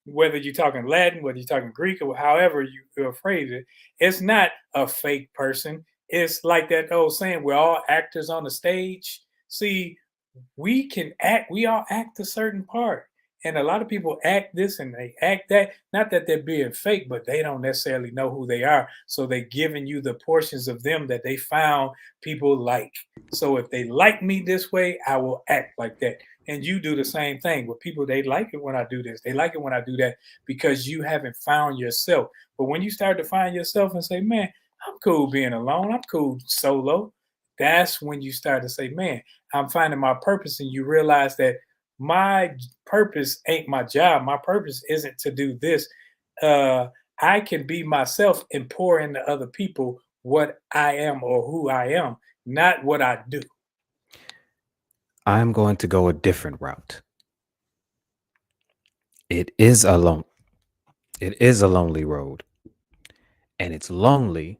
whether you're talking Latin, whether you're talking Greek, or however you phrase it. It's not a fake person. It's like that old saying, we're all actors on the stage. See, we all act a certain part. And a lot of people act this and they act that. Not that they're being fake, but they don't necessarily know who they are. So they're giving you the portions of them that they found people like. So if they like me this way, I will act like that. And you do the same thing with people. They like it when I do this. They like it when I do that because you haven't found yourself. But when you start to find yourself and say, man, I'm cool being alone. I'm cool solo. That's when you start to say, man, I'm finding my purpose. And you realize that my purpose ain't my job. My purpose isn't to do this. Uh, I can be myself and pour into other people what I am or who I am, not what I do. I'm going to go a different route. It is a lone it is a lonely road. And it's lonely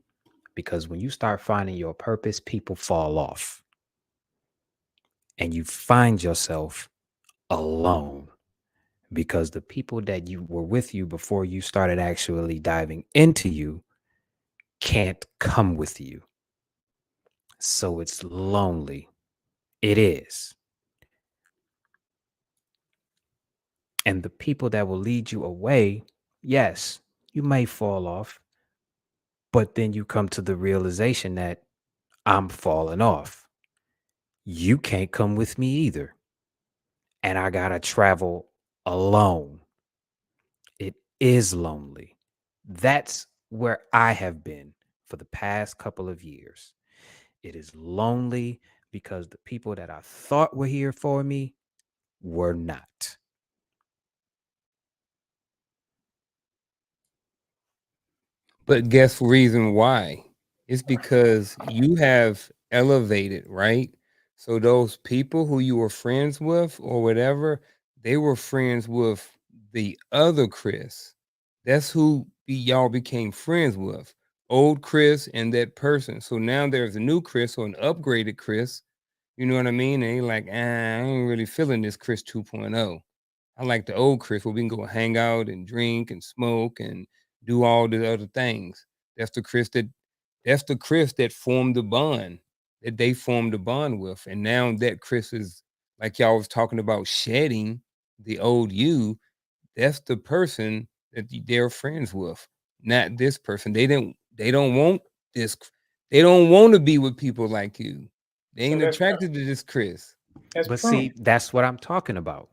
because when you start finding your purpose, people fall off. And you find yourself alone because the people that you were with you before you started actually diving into you can't come with you. So it's lonely. It is. And the people that will lead you away, yes, you may fall off, but then you come to the realization that I'm falling off. You can't come with me either. And I got to travel alone. It is lonely. That's where I have been for the past couple of years. It is lonely because the people that I thought were here for me were not. But guess the reason why? It's because you have elevated, right? So those people who you were friends with or whatever, they were friends with the other Chris. That's who y'all became friends with. Old Chris and that person. So now there's a new Chris or an upgraded Chris. You know what I mean? And you're like, I ain't really feeling this Chris 2.0. I like the old Chris where we can go hang out and drink and smoke and do all the other things. That's the Chris that formed the bond. that they formed a bond with. And now that Chris is, like y'all was talking about, shedding the old you, that's the person that they're friends with, not this person. They don't want this. They don't want to be with people like you. They ain't attracted to this Chris. But see, that's what I'm talking about.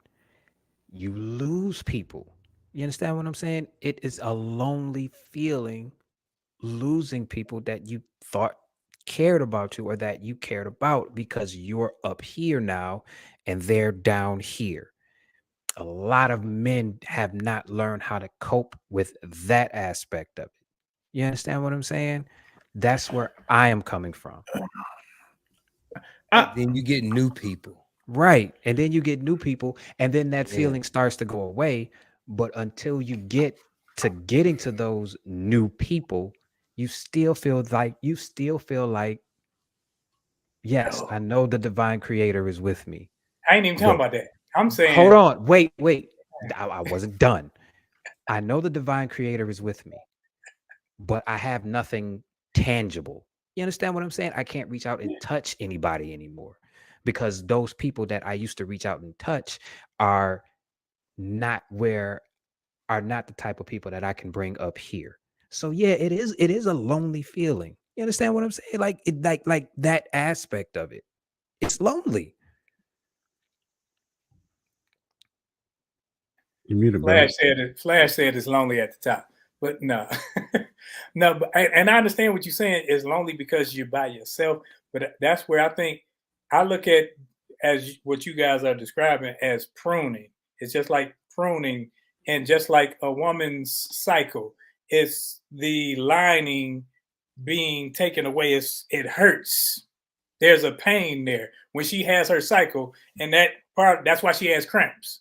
You lose people. You understand what I'm saying? It is a lonely feeling losing people that you thought cared about you or that you cared about because you're up here now and they're down here. A lot of men have not learned how to cope with that aspect of it. You understand what I'm saying? That's where I am coming from. Then you get new people. Right. And then you get new people, and then that feeling starts to go away. But until you get to getting to those new people, you still feel like, yes, I know the divine creator is with me. I ain't even talking about that. I'm saying, hold on, wait. I wasn't done. I know the divine creator is with me, but I have nothing tangible. You understand what I'm saying? I can't reach out and touch anybody anymore because those people that I used to reach out and touch are not the type of people that I can bring up here. So yeah, it is a lonely feeling. You understand what I'm saying? Like that aspect of it. It's lonely. You muted, bro. Flash said it's lonely at the top, but no, no. But and I understand what you're saying. It's lonely because you're by yourself. But that's where I think I look at as what you guys are describing as pruning. It's just like pruning, and just like a woman's cycle, it's the lining being taken away. It hurts. There's a pain there when she has her cycle, and that's why she has cramps.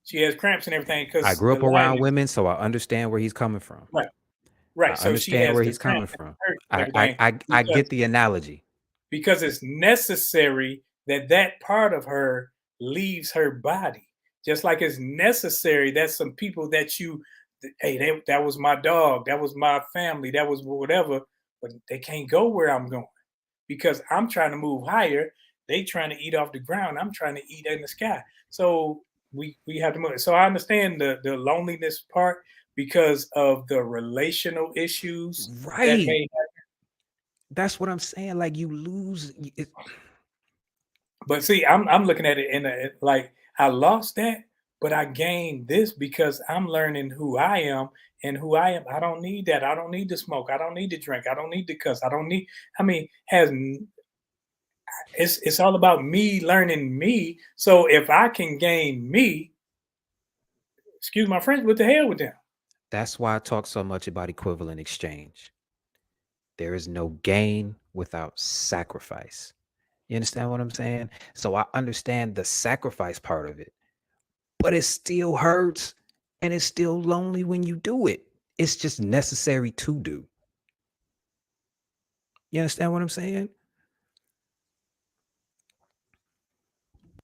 She has cramps and everything because I grew up around women, so I understand where he's coming from. Right. I So she understand has where the he's coming cramp from. and everything. I get the analogy. Because it's necessary that part of her leaves her body. Just like it's necessary that some people that that was my dog, that was my family, that was whatever, but they can't go where I'm going because I'm trying to move higher. They trying to eat off the ground. I'm trying to eat in the sky. So we have to move. So I understand the loneliness part because of the relational issues that may happen. That's what I'm saying. Like you lose it. But see, I'm looking at it in like I lost that, but I gained this because I'm learning who I am and who I am. I don't need that. I don't need to smoke. I don't need to drink. I don't need to cuss. I don't need. I mean, it's all about me learning me. So if I can gain me, excuse my French, what the hell with them? That's why I talk so much about equivalent exchange. There is no gain without sacrifice. You understand what I'm saying? So I understand the sacrifice part of it, but it still hurts and it's still lonely when you do it. It's just necessary to do. You understand what I'm saying?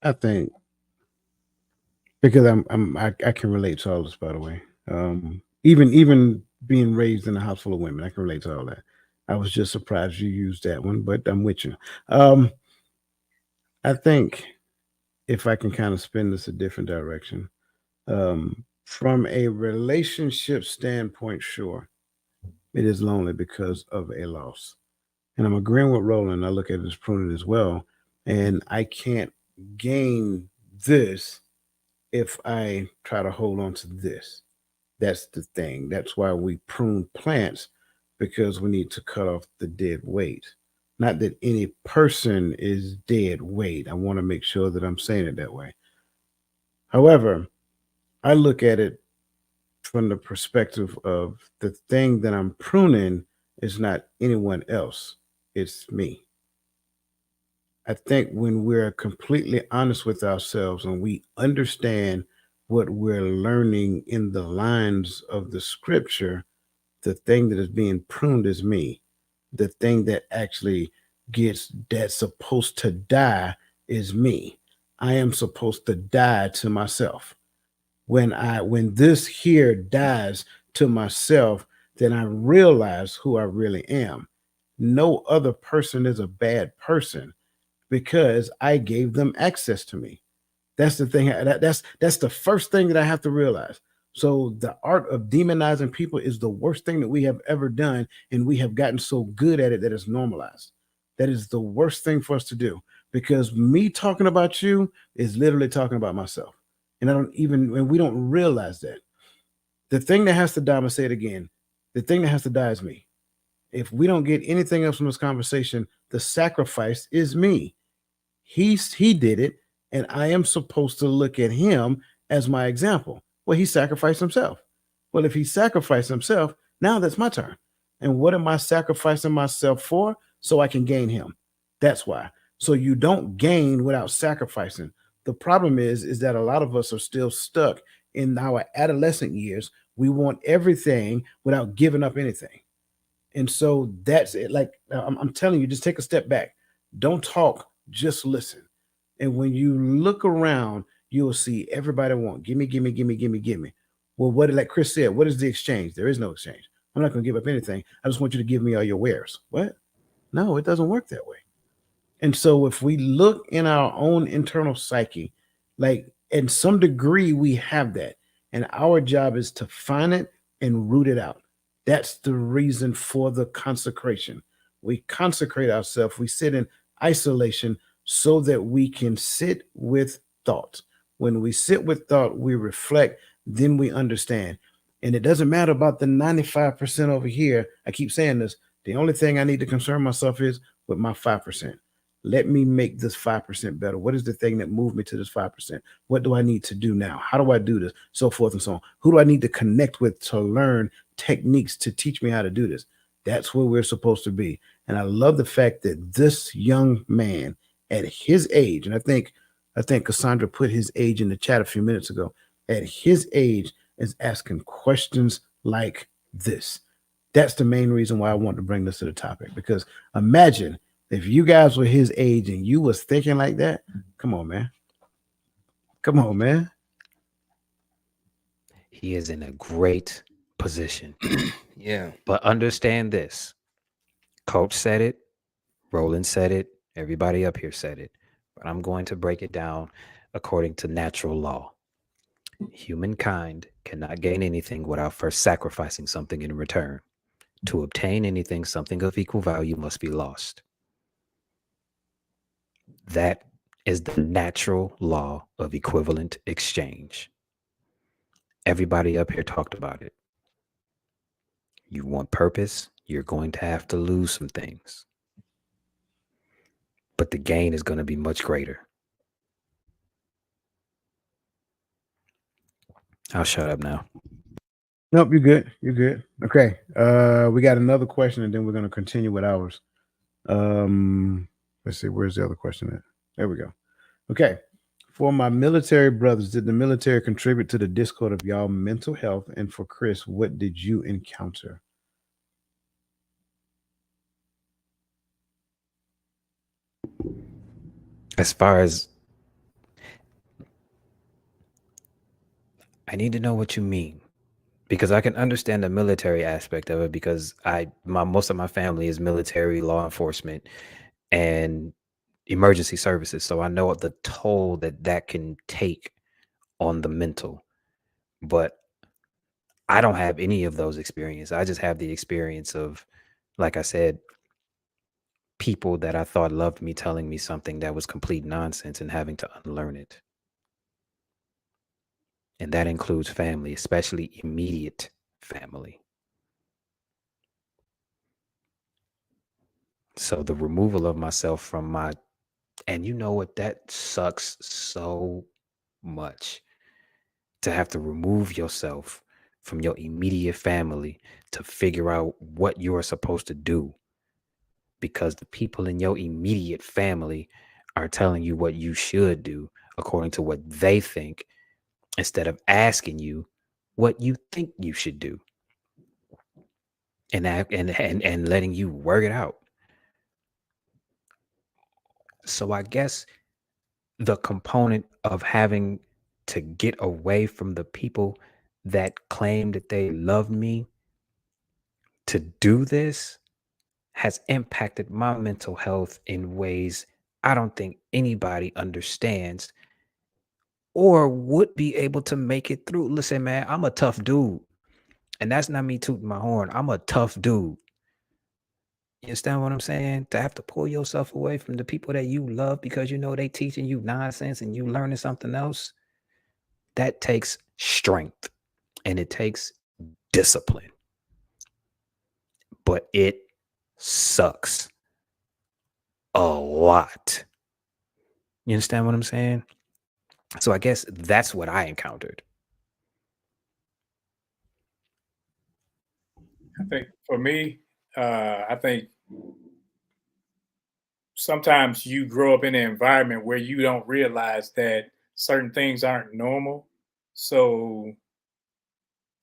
I think because I can relate to all this, by the way. Even being raised in a house full of women, I can relate to all that. I was just surprised you used that one, but I'm with you. I think if I can kind of spin this a different direction, from a relationship standpoint, sure, it is lonely because of a loss. And I'm agreeing with Roland. I look at it as pruning as well. And I can't gain this if I try to hold on to this. That's the thing. That's why we prune plants because we need to cut off the dead weight. Not that any person is dead weight. I want to make sure that I'm saying it that way. However, I look at it from the perspective of the thing that I'm pruning is not anyone else, it's me. I think when we're completely honest with ourselves and we understand what we're learning in the lines of the scripture, the thing that is being pruned is me. The thing that actually that's supposed to die is me. I am supposed to die to myself. When this here dies to myself, then I realize who I really am. no other person is a bad person because I gave them access to me. That's the thing. That's the first thing that I have to realize. So the art of demonizing people is the worst thing that we have ever done, and we have gotten so good at it that it's normalized. That is the worst thing for us to do because me talking about you is literally talking about myself, and and we don't realize that. The thing that has to die, I'm gonna say it again. The thing that has to die is me. If we don't get anything else from this conversation, the sacrifice is me. He did it, and I am supposed to look at him as my example. Well, he sacrificed himself. Well, if he sacrificed himself, now that's my turn. And what am I sacrificing myself for? So I can gain him. That's why. So you don't gain without sacrificing. The problem is that a lot of us are still stuck in our adolescent years. We want everything without giving up anything. And so that's it. Like I'm telling you, just take a step back. Don't talk, just listen. And when you look around, you'll see everybody want gimme, gimme, gimme, gimme, gimme. Well, like Chris said, what is the exchange? There is no exchange. I'm not going to give up anything. I just want you to give me all your wares. What? No, it doesn't work that way. And so if we look in our own internal psyche, like in some degree, we have that. And our job is to find it and root it out. That's the reason for the consecration. We consecrate ourselves, we sit in isolation so that we can sit with thought. When we sit with thought, we reflect, then we understand. And it doesn't matter about the 95% over here. I keep saying this. The only thing I need to concern myself is with my 5%. Let me make this 5% better. What is the thing that moved me to this 5%? What do I need to do now? How do I do this? So forth and so on. Who do I need to connect with to learn techniques to teach me how to do this? That's where we're supposed to be. And I love the fact that this young man at his age, and I think Cassandra put his age in the chat a few minutes ago, at his age is asking questions like this. That's the main reason why I want to bring this to the topic, because imagine if you guys were his age and you was thinking like that. Come on, man. Come on, man. He is in a great position. Yeah. But understand this. Coach said it. Roland said it. Everybody up here said it. But I'm going to break it down according to natural law. Humankind cannot gain anything without first sacrificing something in return. To obtain anything, something of equal value must be lost. That is the natural law of equivalent exchange. Everybody up here talked about it. You want purpose, you're going to have to lose some things. But the gain is going to be much greater. I'll shut up now. Nope, you're good. You're good. Okay. We got another question, and then we're going to continue with ours. Let's see, where's the other question at? There we go. Okay. For my military brothers, did the military contribute to the discord of y'all mental health? And for Chris, what did you encounter? As far as, I need to know what you mean, because I can understand the military aspect of it, because most of my family is military, law enforcement, and emergency services. So I know the toll that can take on the mental. But I don't have any of those experiences. I just have the experience of, like I said, people that I thought loved me telling me something that was complete nonsense and having to unlearn it. And that includes family, especially immediate family. So the removal of myself from and you know what, that sucks so much, to have to remove yourself from your immediate family to figure out what you're supposed to do, because the people in your immediate family are telling you what you should do according to what they think, instead of asking you what you think you should do and letting you work it out. So I guess the component of having to get away from the people that claim that they love me to do this has impacted my mental health in ways I don't think anybody understands or would be able to make it through. Listen, man, I'm a tough dude. And that's not me tooting my horn. I'm a tough dude. You understand what I'm saying? To have to pull yourself away from the people that you love because you know they teaching you nonsense and you learning something else, that takes strength and it takes discipline. But it sucks a lot. You understand what I'm saying? So I guess that's what I encountered. I think for me, I think sometimes you grow up in an environment where you don't realize that certain things aren't normal. So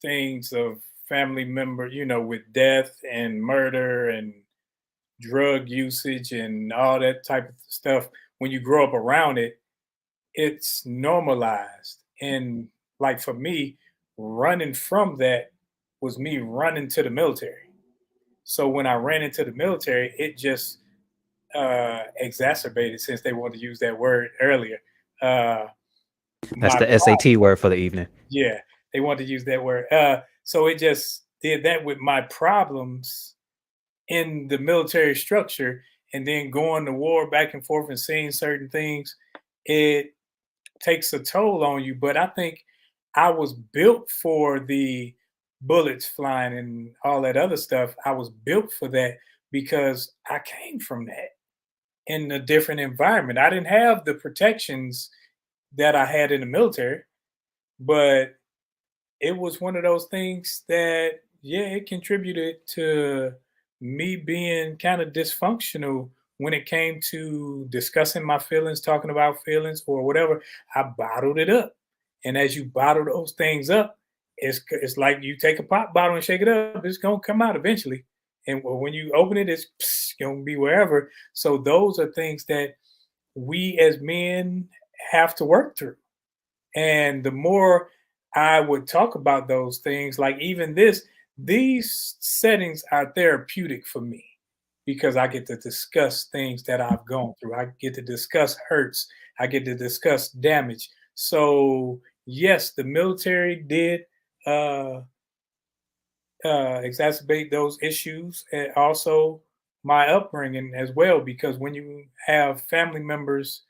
things of family member, with death and murder and drug usage and all that type of stuff, when you grow up around it, it's normalized. And like for me, running from that was me running to the military. So when I ran into the military, it just exacerbated, since they wanted to use that word earlier. Uh, That's my the SAT word for the evening. Yeah, they wanted to use that word. So it just did that with my problems in the military structure, and then going to war back and forth and seeing certain things. It takes a toll on you. But I think I was built for the bullets flying and all that other stuff. I was built for that because I came from that in a different environment. I didn't have the protections that I had in the military, but it was one of those things that, yeah, it contributed to me being kind of dysfunctional when it came to discussing my feelings, talking about feelings or whatever. I bottled it up. And as you bottle those things up, it's like you take a pop bottle and shake it up, it's going to come out eventually. And when you open it, it's going to be wherever. So those are things that we as men have to work through. And the more I would talk about those things, like even these settings are therapeutic for me because I get to discuss things that I've gone through. I get to discuss hurts. I get to discuss damage. So yes, the military did uh, exacerbate those issues, and also my upbringing as well. Because when you have family members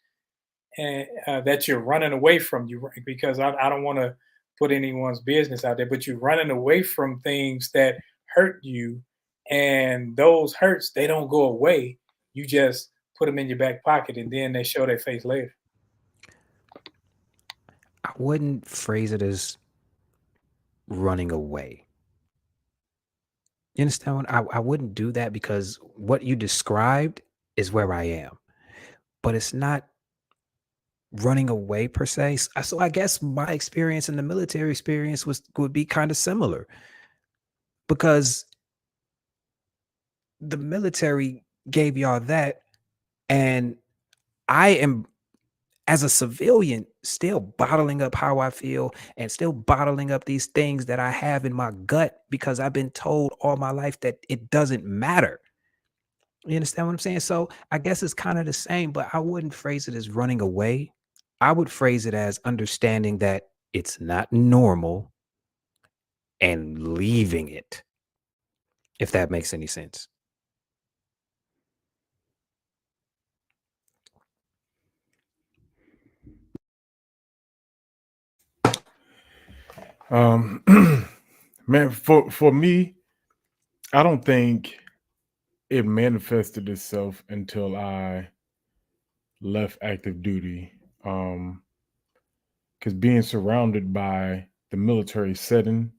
and that you're running away from, because I don't want to put anyone's business out there, but you're running away from things that hurt you, and those hurts, they don't go away. You just put them in your back pocket and then they show their face later. I wouldn't phrase it as running away. You understand what I wouldn't do that because what you described is where I am. But it's not running away per se. So I guess my experience in the military experience would be kind of similar because the military gave y'all that, and I am as a civilian still bottling up how I feel and still bottling up these things that I have in my gut because I've been told all my life that it doesn't matter. You understand what I'm saying? So I guess it's kind of the same, but I wouldn't phrase it as running away. I would phrase it as understanding that it's not normal and leaving it, if that makes any sense. Um, man, for me, I don't think it manifested itself until I left active duty. Because being surrounded by the military setting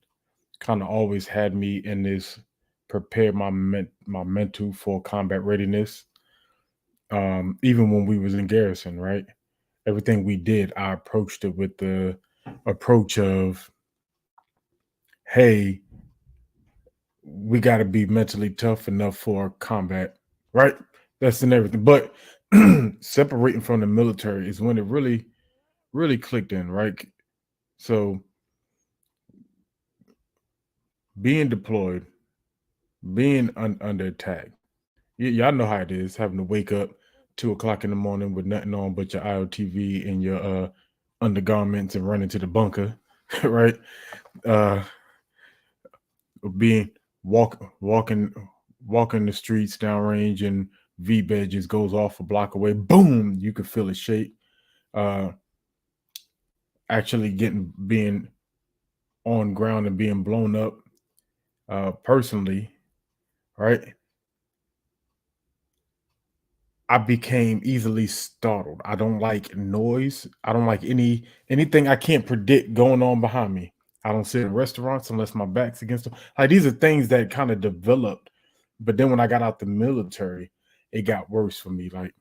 kind of always had me in this prepare my mental for combat readiness. Even when we was in garrison, right? Everything we did, I approached it with the approach of, hey, we got to be mentally tough enough for combat, right? That's in everything. But separating from the military is when it really, really clicked in, right? So being deployed, being under attack, y'all know how it is, having to wake up 2 o'clock in the morning with nothing on but your IOTV and your undergarments and running to the bunker, right? Being walking the streets downrange, and V-bed just goes off a block away. Boom, you can feel it shake. Actually being on ground and being blown up. Personally, right? I became easily startled. I don't like noise. I don't like anything I can't predict going on behind me. I don't sit in restaurants unless my back's against them. Like, these are things that kind of developed. But then when I got out the military, it got worse for me. Like,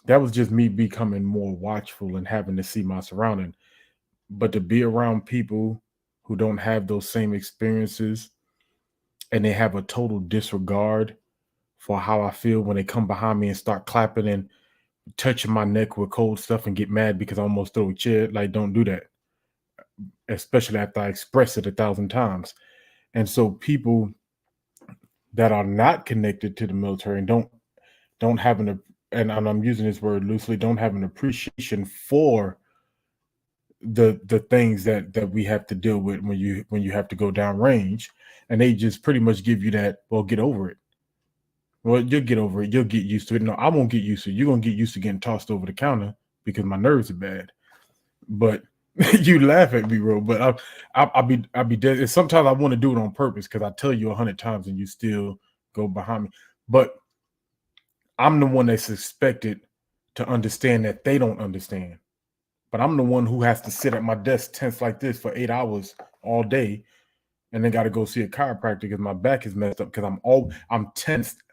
that was just me becoming more watchful and having to see my surrounding. But to be around people who don't have those same experiences, and they have a total disregard for how I feel when they come behind me and start clapping and touching my neck with cold stuff and get mad because I almost throw a chair. Like, don't do that, especially after I express it 1,000 times. And so people that are not connected to the military and don't have and I'm using this word loosely, don't have an appreciation for the things that we have to deal with when you have to go down range, and they just pretty much give you that, well, get over it. Well, you'll get over it. You'll get used to it. No, I won't get used to it. You're gonna get used to getting tossed over the counter because my nerves are bad. But you laugh at me, bro. But I'll be dead. Sometimes I want to do it on purpose because I tell you 100 times and you still go behind me. But I'm the one that's expected to understand that they don't understand. But I'm the one who has to sit at my desk tense like this for 8 hours all day, and then got to go see a chiropractor because my back is messed up because I'm tensed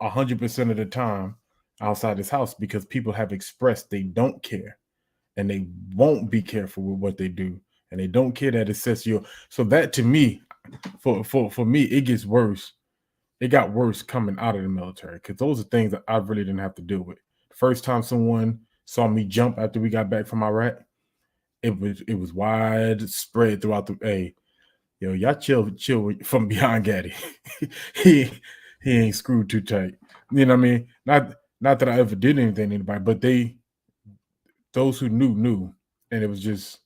100% of the time outside this house because people have expressed they don't care and they won't be careful with what they do, and they don't care that it sets you. So that, to me, for me, it gets worse. It got worse coming out of the military because those are things that I really didn't have to deal with. The first time someone saw me jump after we got back from Iraq, it was widespread throughout the. Hey, yo, y'all chill from behind Gaddy. he ain't screwed too tight. You know what I mean? Not that I ever did anything to anybody, but those who knew, and it was just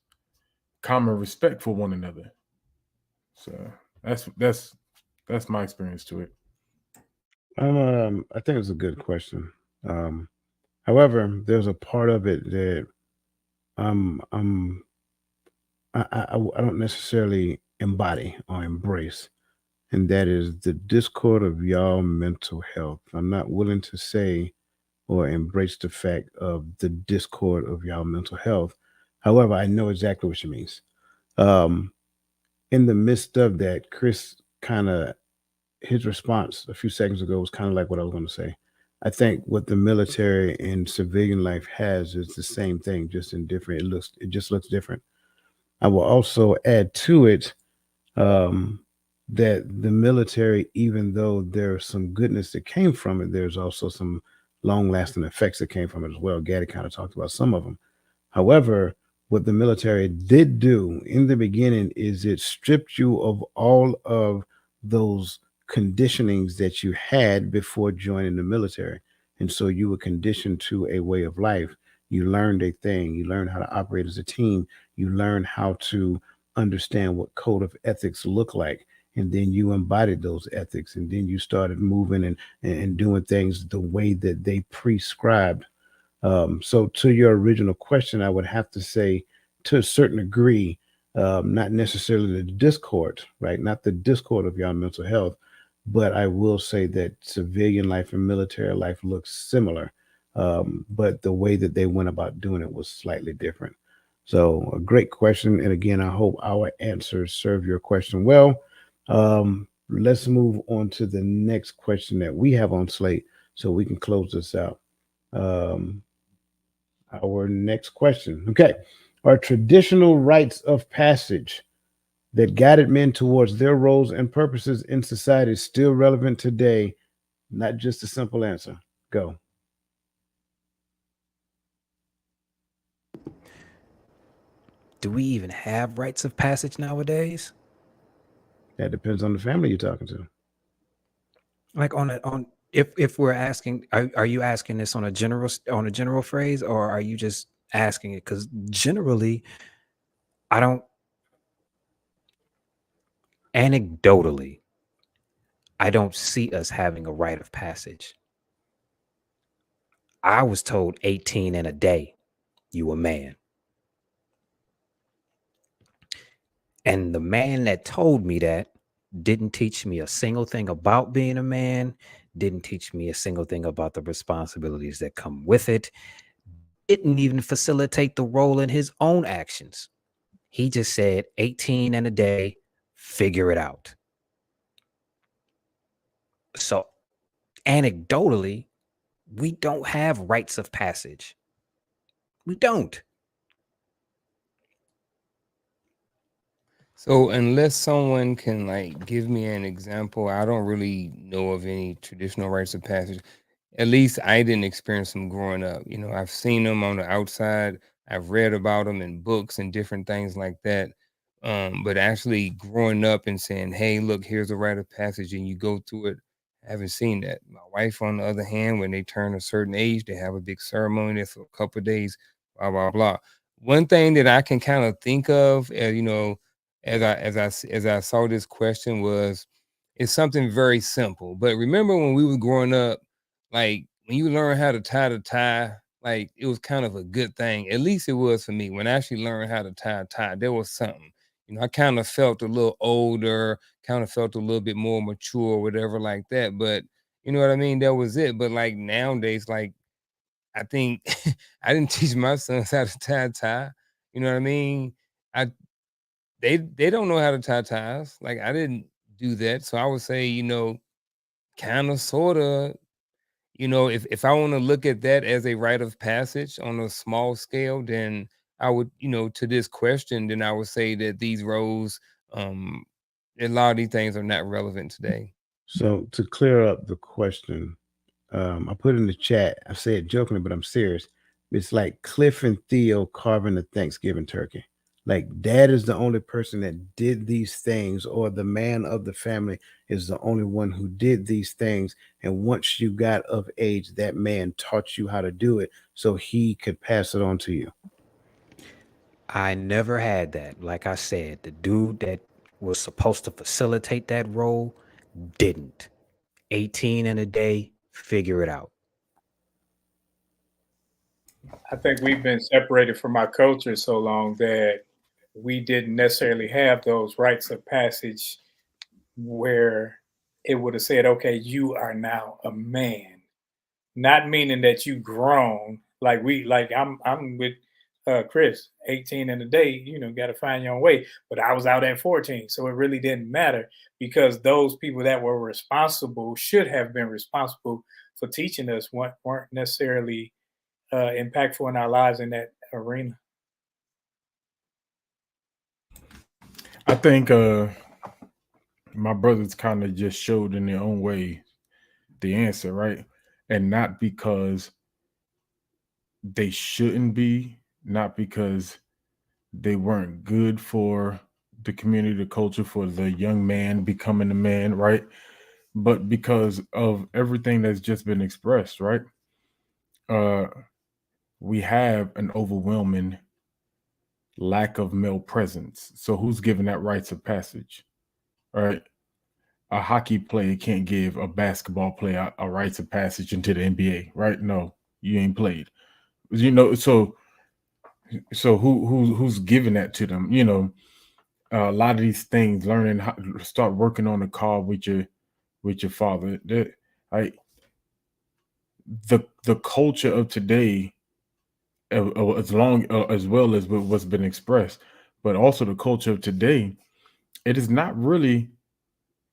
common respect for one another. So that's my experience to it. I think it's a good question. However, there's a part of it that I'm I don't necessarily embody or embrace, and that is the discord of y'all mental health. I'm not willing to say or embrace the fact of the discord of y'all mental health. However, I know exactly what she means. Um, in the midst of that, Chris kind of his response a few seconds ago was kind of like what I was going to say. I think what the military and civilian life has is the same thing, just in different. It just looks different. I will also add to it um, that the military, even though there's some goodness that came from it, there's also some long-lasting effects that came from it as well. Gaddy kind of talked about some of them. However, what the military did do in the beginning is it stripped you of all of those conditionings that you had before joining the military. And so you were conditioned to a way of life. You learned a thing. You learned how to operate as a team. You learned how to understand what code of ethics look like. And then you embodied those ethics. And then you started moving and doing things the way that they prescribed. So to your original question, I would have to say, to a certain degree, not necessarily the discord, right? Not the discord of your mental health, but I will say that civilian life and military life looks similar, but the way that they went about doing it was slightly different. So a great question, and again, I hope our answers serve your question well. Let's move on to the next question that we have on slate, so we can close this out. Um, our next question. Okay. Are traditional rites of passage that guided men towards their roles and purposes in society still relevant today? Not just a simple answer. Go. Do we even have rites of passage nowadays? That depends on the family you're talking to. Like on If we're asking, are you asking this on a general phrase, or are you just asking it? Because generally, I don't. Anecdotally, I don't see us having a rite of passage. I was told 18 and a day, you a man. And the man that told me that didn't teach me a single thing about being a man, didn't teach me a single thing about the responsibilities that come with it, didn't even facilitate the role in his own actions. He just said 18 and a day, figure it out. So anecdotally, we don't have rites of passage. We don't. So unless someone can like give me an example, I don't really know of any traditional rites of passage. At least I didn't experience them growing up. You know, I've seen them on the outside. I've read about them in books and different things like that. But actually growing up and saying, "Hey, look, here's a rite of passage," and you go through it, I haven't seen that. My wife, on the other hand, when they turn a certain age, they have a big ceremony that's for a couple of days, blah blah blah. One thing that I can kind of think of, you know, as I saw this question was, it's something very simple. But remember when we were growing up, like when you learn how to tie the tie, like it was kind of a good thing. At least it was for me. When I actually learned how to tie a tie, there was something. You know, I kind of felt a little older, kind of felt a little bit more mature, whatever like that. But you know what I mean? That was it. But like nowadays, like I think I didn't teach my sons how to tie a tie. You know what I mean? I they don't know how to tie ties. Like I didn't do that. So I would say, you know, kind of sorta, you know, if I want to look at that as a rite of passage on a small scale, then I would, you know, to this question, then I would say that these roles, um, a lot of these things are not relevant today. So to clear up the question, I put in the chat. I said jokingly, but I'm serious. It's like Cliff and Theo carving the Thanksgiving turkey. Like dad is the only person that did these things, or the man of the family is the only one who did these things. And once you got of age, that man taught you how to do it so he could pass it on to you. I never had that. Like I said, the dude that was supposed to facilitate that role didn't. 18 in a day, figure it out. I think we've been separated from our culture so long that we didn't necessarily have those rites of passage where it would have said, okay, you are now a man. Not meaning that you grown, like I'm with Chris, 18 in a day, you know, gotta find your own way. But I was out at 14. So it really didn't matter because those people that were responsible should have been responsible for teaching us weren't necessarily impactful in our lives in that arena. I think my brothers kind of just showed in their own way the answer, right? And not because they shouldn't be, not because they weren't good for the community, the culture, for the young man becoming a man, right? But because of everything that's just been expressed, right? Uh, we have an overwhelming lack of male presence. So who's giving that rites of passage, right? A hockey player can't give a basketball player a rites of passage into the NBA, right? No, you ain't played. You know, so who's giving that to them? You know, a lot of these things, learning how to start working on the car with your father. That I the culture of today, as long as well as what's been expressed, but also the culture of today, it is not really.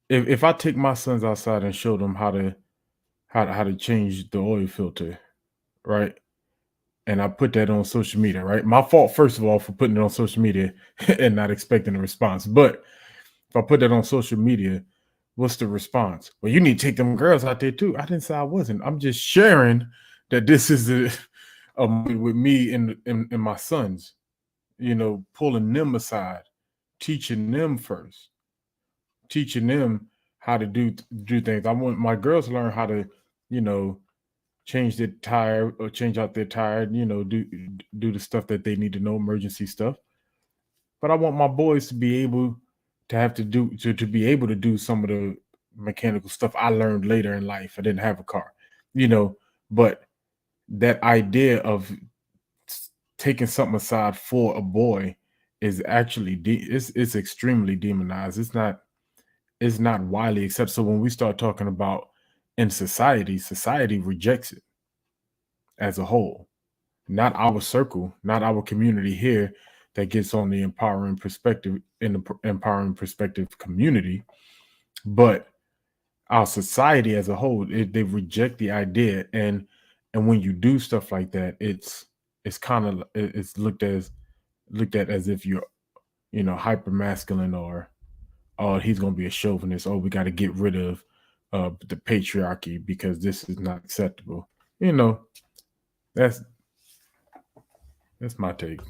If I take my sons outside and show them how to change the oil filter, right? And I put that on social media, right? My fault, first of all, for putting it on social media and not expecting a response. But if I put that on social media, what's the response? Well, you need to take them girls out there too. I didn't say I wasn't. I'm just sharing that this is a moment with me and my sons, you know, pulling them aside, teaching them first, teaching them how to do things. I want my girls to learn how to change their tire or change out their tire, do the stuff that they need to know, emergency stuff. But I want my boys to be able to have to do to be able to do some of the mechanical stuff I learned later in life. I didn't have a car, but that idea of taking something aside for a boy is actually it's extremely demonized. It's not widely accepted. So when we start talking about in society rejects it as a whole. Not our circle, not our community here that gets on the empowering perspective in the empowering perspective community, but our society as a whole, they reject the idea. And when you do stuff like that, it's kind of it's looked at as if you're hyper masculine, or oh, he's gonna be a chauvinist, oh, we got to get rid of the patriarchy because this is not acceptable. That's my take.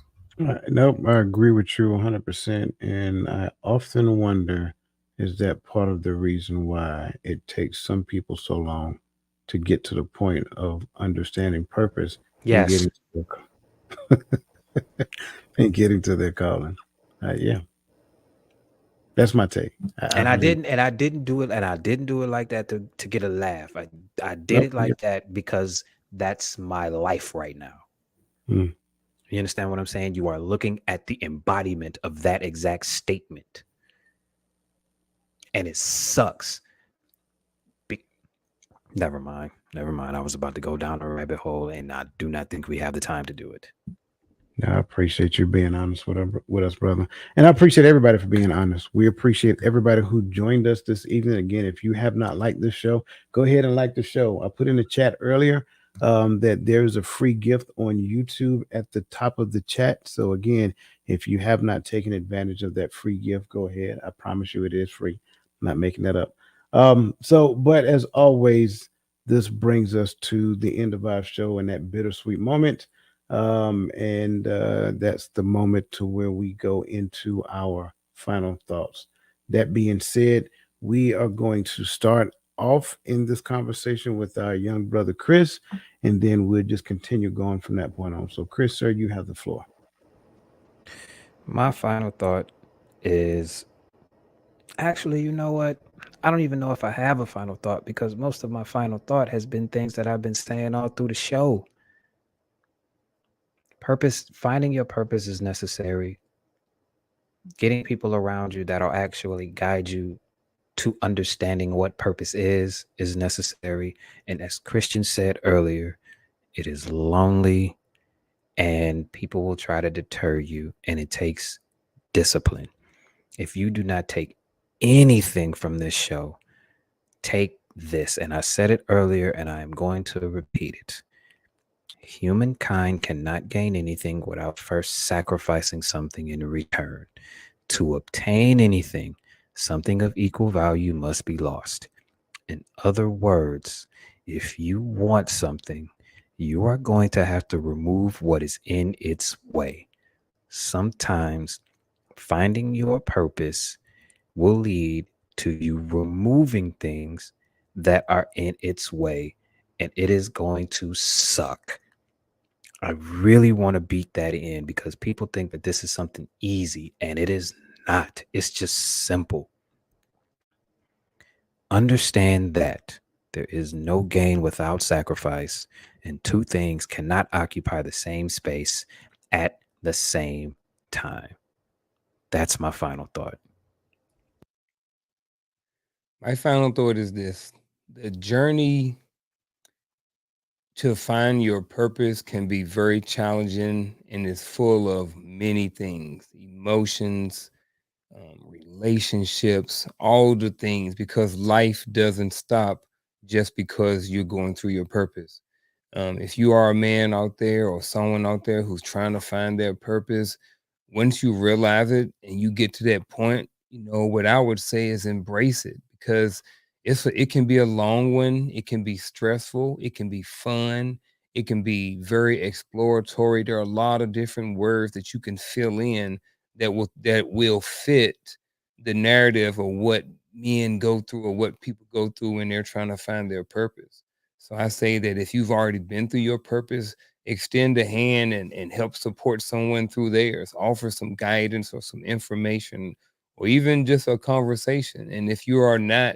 Nope, I agree with you 100%. And I often wonder, is that part of the reason why it takes some people so long to get to the point of understanding purpose and Yes. getting to their calling? Yeah, that's my take. And I believe- didn't do it, and I didn't do it like that to get a laugh. I did Nope, it like that because that's my life right now. Mm. You understand what I'm saying? You are looking at the embodiment of that exact statement. And it sucks. Never mind. I was about to go down a rabbit hole, and I do not think we have the time to do it. No, I appreciate you being honest with us, brother. And I appreciate everybody for being honest. We appreciate everybody who joined us this evening. Again, if you have not liked this show, go ahead and like the show. I put in the chat earlier that there's a free gift on YouTube at the top of the chat. So again, if you have not taken advantage of that free gift, go ahead. I promise you it is free. I'm not making that up. But as always, this brings us to the end of our show and that bittersweet moment. And that's the moment to where we go into our final thoughts. That being said, we are going to start off in this conversation with our young brother Chris, and then we'll just continue going from that point on. So, Chris, sir, you have the floor. My final thought is actually, you know what? I don't even know if I have a final thought, because most of my final thought has been things that I've been saying all through the show. Finding your purpose is necessary. Getting people around you that'll actually guide you to understanding what purpose is necessary. And as Christian said earlier, it is lonely and people will try to deter you, and it takes discipline. If you do not take anything from this show, take this. And I said it earlier, and I am going to repeat it. Humankind cannot gain anything without first sacrificing something in return. To obtain anything, something of equal value must be lost. In other words, if you want something, you are going to have to remove what is in its way. Sometimes finding your purpose will lead to you removing things that are in its way, and it is going to suck. I really want to beat that in, because people think that this is something easy, and it is not. It's just simple. Understand that there is no gain without sacrifice, and two things cannot occupy the same space at the same time. That's my final thought. My final thought is this: the journey to find your purpose can be very challenging and is full of many things, emotions, relationships, all the things, because life doesn't stop just because you're going through your purpose. If you are a man out there or someone out there who's trying to find their purpose, once you realize it and you get to that point, what I would say is embrace it, because it can be a long one. It can be stressful. It can be fun. It can be very exploratory. There are a lot of different words that you can fill in that will fit the narrative of what men go through or what people go through when they're trying to find their purpose. So I say that if you've already been through your purpose, extend a hand and help support someone through theirs, offer some guidance or some information or even just a conversation. And if you are not,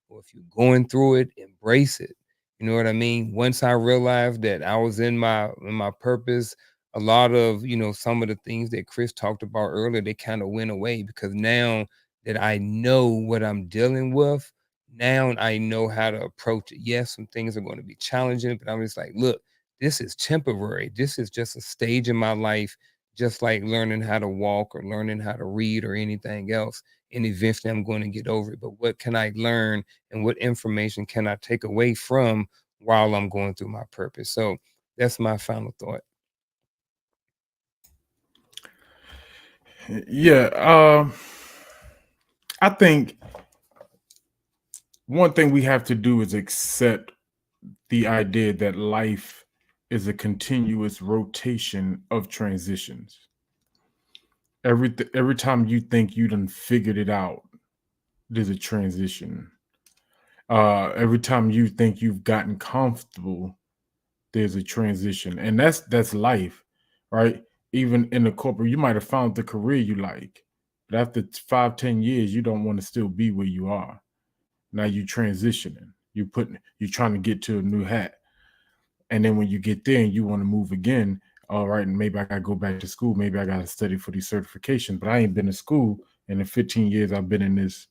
or if you're going through it, embrace it. You know what I mean? Once I realized that I was in my purpose, a lot of, some of the things that Chris talked about earlier, they kind of went away because now that I know what I'm dealing with, now I know how to approach it. Yes, some things are going to be challenging, but I'm just like, look, this is temporary. This is just a stage in my life, just like learning how to walk or learning how to read or anything else. And eventually I'm going to get over it. But what can I learn and what information can I take away from while I'm going through my purpose? So that's my final thought. Yeah, I think one thing we have to do is accept the idea that life is a continuous rotation of transitions. Every time you think you done figured it out, there's a transition. Every time you think you've gotten comfortable, there's a transition, and that's life, right? Even in the corporate, you might have found the career you like, but after 5, 10 years, you don't want to still be where you are. Now you transitioning. You're trying to get to a new hat. And then when you get there and you want to move again, all right, and maybe I gotta go back to school. Maybe I gotta study for these certifications, but I ain't been to school in the 15 years I've been in this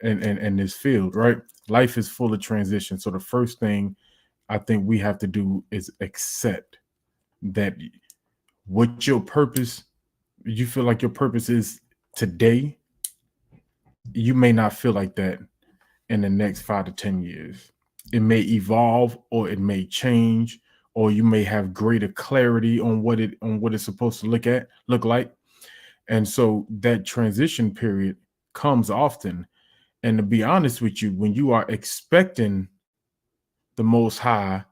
in this field, right? Life is full of transition. So the first thing I think we have to do is accept that what your purpose, you feel like your purpose is today, you may not feel like that in the next 5 to 10 years. It may evolve or it may change, or you may have greater clarity on what it's supposed to look like. And so that transition period comes often. And to be honest with you, when you are expecting the Most High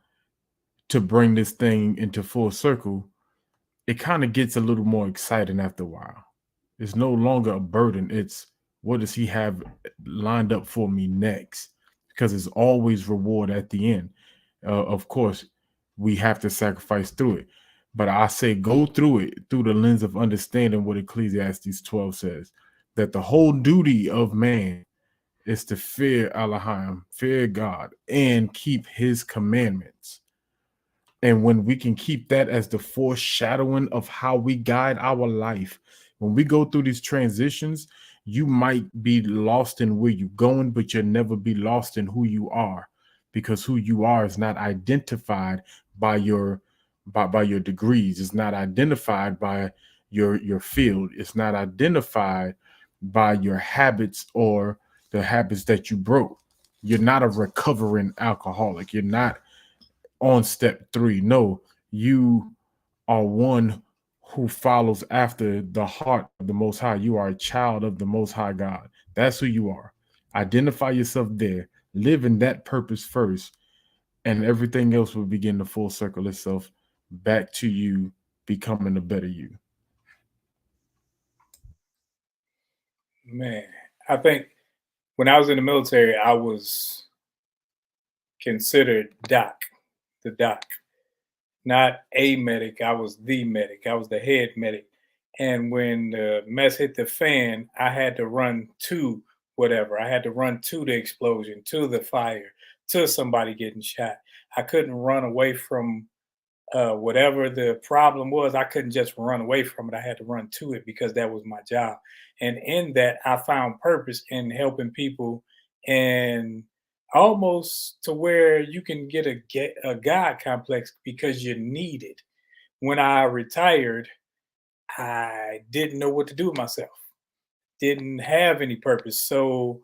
to bring this thing into full circle, it kind of gets a little more exciting after a while. It's no longer a burden. It's what does he have lined up for me next? Because it's always reward at the end. Of course, we have to sacrifice through it. But I say go through it through the lens of understanding what Ecclesiastes 12 says, that the whole duty of man is to fear Elohim, fear God, and keep his commandments. And when we can keep that as the foreshadowing of how we guide our life, when we go through these transitions, you might be lost in where you're going, but you'll never be lost in who you are, because who you are is not identified by your your degrees. It's not identified by your field. It's not identified by your habits or the habits that you broke. You're not a recovering alcoholic. You're not on step 3. No, you are one who follows after the heart of the Most High. You are a child of the Most High God. That's who you are. Identify yourself there. Live in that purpose first, and everything else will begin to full circle itself back to you becoming a better you. Man, I think when I was in the military, I was considered the doc, not a medic. I was the medic. I was the head medic. And when the mess hit the fan, I had to run to whatever. I had to run to the explosion, to the fire, to somebody getting shot. I couldn't run away from whatever the problem was. I couldn't just run away from it. I had to run to it because that was my job. And in that, I found purpose in helping people, and almost to where you can get a God complex because you need it. When I retired, I didn't know what to do with myself, didn't have any purpose. So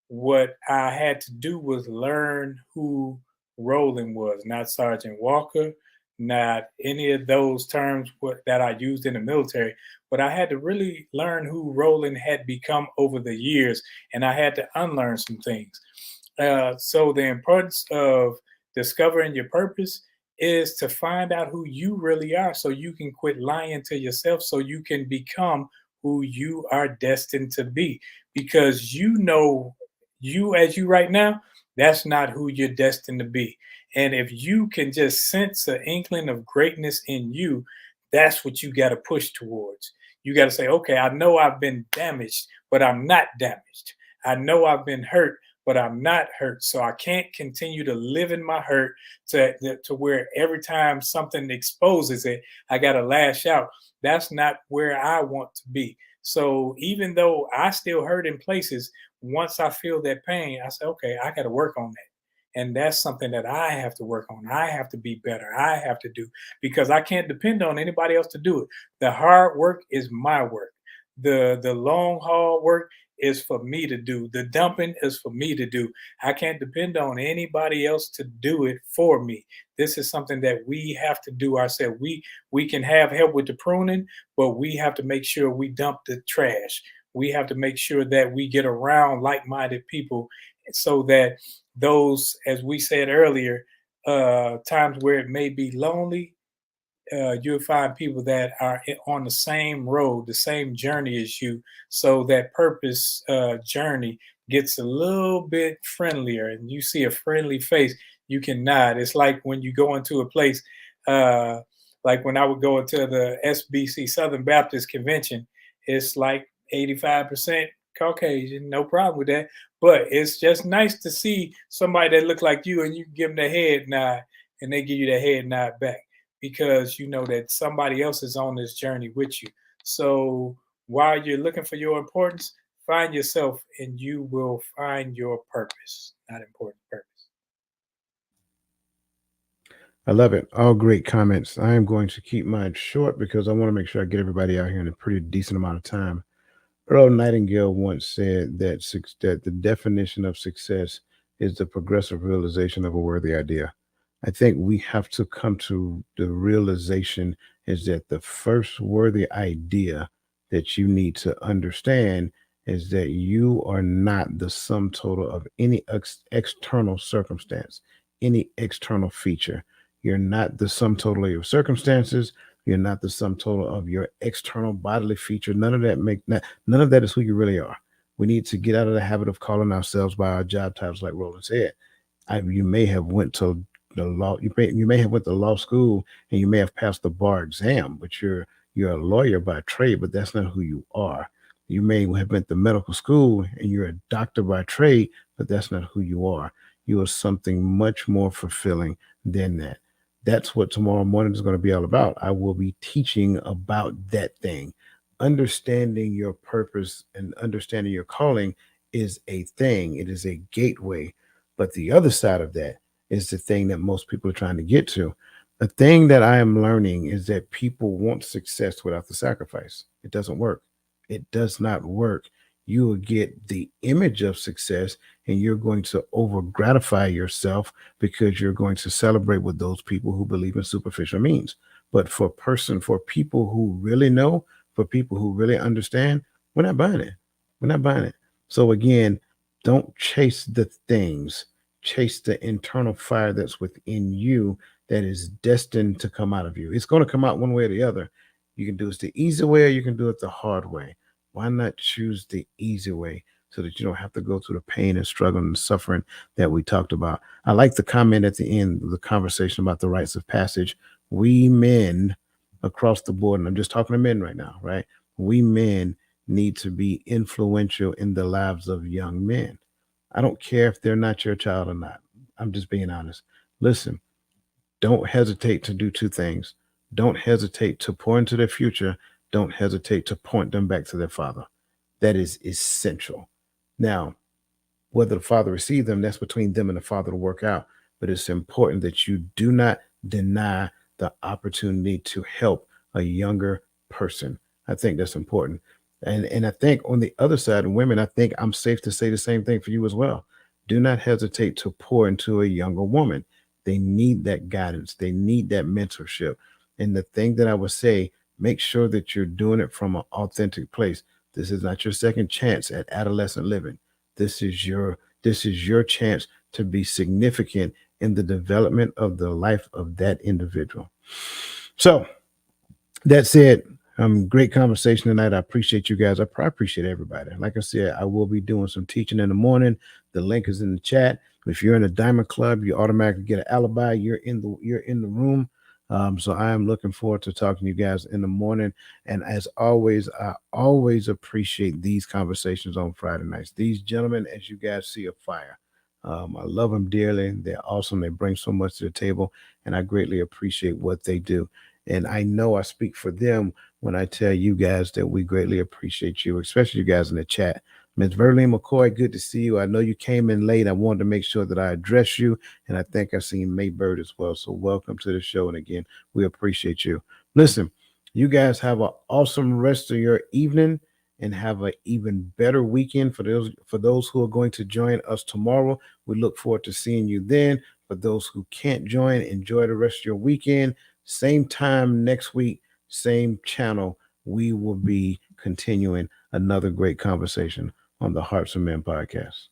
what I had to do was learn who Roland was, not Sergeant Walker, not any of those terms that I used in the military, but I had to really learn who Roland had become over the years, and I had to unlearn some things. So the importance of discovering your purpose is to find out who you really are so you can quit lying to yourself, so you can become who you are destined to be. Because you know, you as you right now, that's not who you're destined to be. And if you can just sense an inkling of greatness in you, that's what you got to push towards. You got to say, okay, I know I've been damaged, but I'm not damaged. I know I've been hurt, but I'm not hurt. So I can't continue to live in my hurt to where every time something exposes it, I got to lash out. That's not where I want to be. So even though I still hurt in places, once I feel that pain, I say, okay, I got to work on that. And that's something that I have to work on. I have to be better. I have to do, because I can't depend on anybody else to do it. The hard work is my work. The long haul work is for me to do. The dumping is for me to do. I can't depend on anybody else to do it for me. This is something that we have to do ourselves. We can have help with the pruning, but we have to make sure we dump the trash. We have to make sure that we get around like-minded people so that those, as we said earlier, times where it may be lonely, you'll find people that are on the same road, the same journey as you. So that purpose journey gets a little bit friendlier, and you see a friendly face, you can nod. It's like when you go into a place, uh, like when I would go into the SBC Southern Baptist Convention, it's like 85% Caucasian, no problem with that. But it's just nice to see somebody that look like you, and you give them the head nod, and they give you the head nod back, because you know that somebody else is on this journey with you. So while you're looking for your importance, find yourself and you will find your purpose, not important purpose. I love it. All great comments. I am going to keep mine short because I want to make sure I get everybody out here in a pretty decent amount of time. Earl Nightingale once said that that the definition of success is the progressive realization of a worthy idea. I think we have to come to the realization is that the first worthy idea that you need to understand is that you are not the sum total of any external circumstance, any external feature. You're not the sum total of your circumstances. You're not the sum total of your external bodily feature. None of that is who you really are. We need to get out of the habit of calling ourselves by our job titles, like Roland said. You may have went to the law. You may have went to law school and you may have passed the bar exam, but you're a lawyer by trade, but that's not who you are. You may have went to medical school and you're a doctor by trade, but that's not who you are. You are something much more fulfilling than that. That's what tomorrow morning is going to be all about. I will be teaching about that thing. Understanding your purpose and understanding your calling is a thing, it is a gateway. But the other side of that is the thing that most people are trying to get to. The thing that I am learning is that people want success without the sacrifice. It doesn't work. It does not work. You will get the image of success and you're going to over gratify yourself because you're going to celebrate with those people who believe in superficial means. But for people who really know, for people who really understand, we're not buying it. We're not buying it. So again, don't chase the things, chase the internal fire that's within you that is destined to come out of you. It's going to come out one way or the other. You can do it the easy way or you can do it the hard way. Why not choose the easy way so that you don't have to go through the pain and struggle and suffering that we talked about? I like the comment at the end of the conversation about the rites of passage. We men across the board, and I'm just talking to men right now, right? We men need to be influential in the lives of young men. I don't care if they're not your child or not. I'm just being honest. Listen, don't hesitate to do two things. Don't hesitate to pour into their future. Don't hesitate to point them back to their father. That is essential. Now, whether the father receives them, that's between them and the father to work out. But it's important that you do not deny the opportunity to help a younger person. I think that's important. And I think on the other side, women, I think I'm safe to say the same thing for you as well. Do not hesitate to pour into a younger woman. They need that guidance. They need that mentorship. And the thing that I would say, make sure that you're doing it from an authentic place. This is not your second chance at adolescent living. This is your chance to be significant in the development of the life of that individual. So that said, great conversation tonight. I appreciate you guys. I appreciate everybody. Like I said, I will be doing some teaching in the morning. The link is in the chat. If you're in a Diamond Club, you automatically get an alibi. You're in the room. So I am looking forward to talking to you guys in the morning. And as always, I always appreciate these conversations on Friday nights. These gentlemen, as you guys see, are fire. I love them dearly. They're awesome. They bring so much to the table, and I greatly appreciate what they do. And I know I speak for them when I tell you guys that we greatly appreciate you, especially you guys in the chat. Ms. Verlene McCoy, good to see you. I know you came in late. I wanted to make sure that I address you, and I think I've seen May Bird as well. So welcome to the show. And again, we appreciate you. Listen, you guys have an awesome rest of your evening and have an even better weekend for those who are going to join us tomorrow. We look forward to seeing you then. For those who can't join, enjoy the rest of your weekend. Same time next week, same channel. We will be continuing another great conversation on the Hearts of Men podcast.